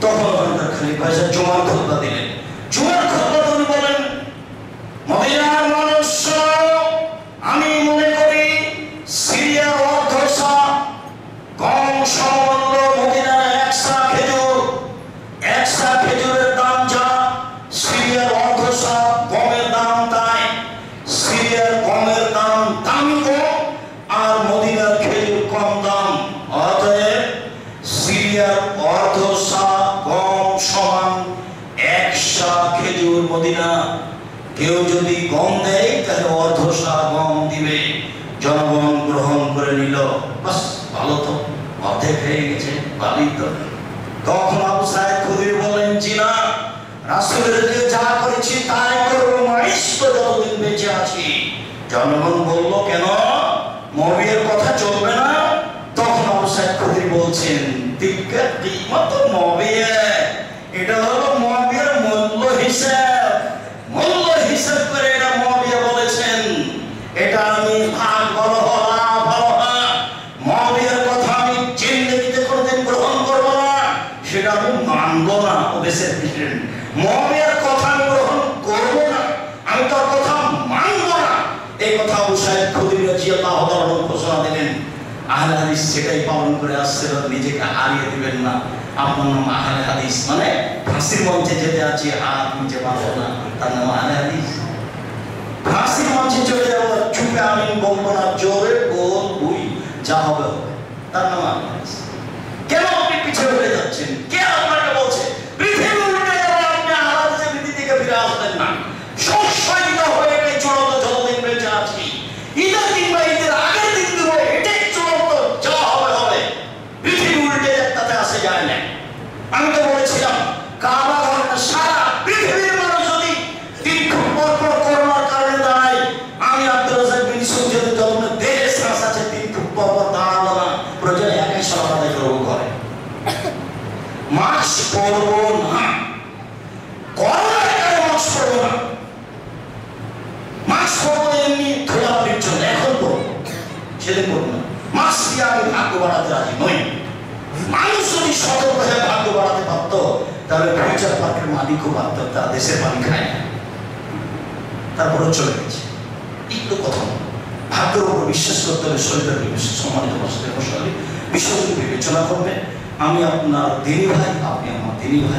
তখন ওখানকার খলিফা এসে জুমার খুতবা দিলেন। জুমার খুতবা তিনি বলেন, মদিনার মানুষ, আমি মনে করি সিরিয়ার অর্ধশা গম সমমূল্য মদিনার 100 খেজুর, 100 খেজুরের দাম যা সিরিয়ার অর্ধশা গমের দাম তাই। সিরিয়ার গমের দাম দামি কম, আর মদিনার খেজুর কম দাম। অতএব সিরিয়ার অর্ধশা গম সমান 100 খেজুর মদিনা। কেউ যদি গম দেয় তাহলে অর্ধশা গম দিবে। জনগণ গ্রহণ করে নিল, বাস ভালো তো, অর্ধেক হয়ে গেছে, ভালোই তো। তখন আবু সাঈদ খুদরি বলেন, জি না, রাসূলের যা করেছি তাই করব, মাইশত যতদিন বেঁচে আছি। জনগণ বলল, কেন মুআবিয়ার কথা চলবে না? তখন আবু সাঈদ খুদরি বলছেন, তিলকা কিমাত মুআবিয়া, এটা হলো মুআবিয়ার মূল্য হিসাব। মূল্য হিসাব করে এটা মুআবিয়া বলেছেন। এটা আমি ভাগ বলো ভালো না, মুআবিয়ার কথা আমি জিন্দেগিতে কোনোদিন গ্রহণ করব না, সেটা আমি মানব না। ও দেশের প্রেসিডেন্ট, মুআবিয়ার কথা আমি গ্রহণ করব না, আমি তার কথা মানব না। এই কথা আবু সাঈদ খুদরি রাদিয়াল্লাহু তাআলা ঘোষণা দিলেন। আহলে হাদিস সেটাই পালন করে আসছিল, নিজেকে হারিয়ে দিবেন না। আপনার নাম আহলে হাদিস মানে ফাঁসির মঞ্চে যেতে আছি হাত নিচে বাঁধবো না, তার নাম আহলে হাদিস। ফাঁসির মঞ্চে চলে যাবো, চুপে আমি বলবো না, জোরে বলবই, যা হবে হবে, তার নাম আহলে হাদিস। কেন আপনি পিছিয়ে হয়ে যাচ্ছেন? কে আপনাকে বলছে পৃথিবী উল্টে যাবে, আপনি আহলে হাদিসের নীতি থেকে ফিরে আসবেন না? সংশয়িত হয়ে এটাই চূড়ান্ত, যতদিন বেঁচে আছি। ঈদের দিন বা ঈদের আগের দিন দেবো, এটাই চূড়ান্ত, যা হবে হবে। পৃথিবী উল্টে যাক, তাতে আসে যায় না। আমি তো বলেছিলাম, কাবা ঘর সারা পৃথিবীর মানুষ যদি 3 ফুট পর পর করোনার কারণে দাঁড়ায়, আমি আব্দুর রাজ্জাক বিন ইউসুফ যদি যখন দেশ শ্বাস আছে 3 ফুট পর পর দাঁড়ালো না, প্রয়োজনে একাই সালাত আদায় করবো ঘরে, মাস্ক পরবো না। করোনার কারণে মাস্ক পরবো না, মাস্ক পরবো এমনি ধোলাবালির জন্য, এখন পরবো। ছেলে করবো না, মাস দিয়ে আমি ভাগ্য বাড়াতে রাজি নই। মানুষ যদি সতর্ক হয়ে ভাগ্য বাড়াতে পারত, তাহলে ফিউচার পার্কের মালিকও পারত, তারা দেশের পানি খায় না, তারপরে চলে গেছে। এইগুলো কথা নয়। ভাগ্যের উপর বিশ্বাস করতে হবে, শরীরের বিশ্বাস। সম্মানিত বসতে বিষয়গুলি বিবেচনা করবে। আমি আপনার দিনী ভাই, আপনি আমার দিনী ভাই।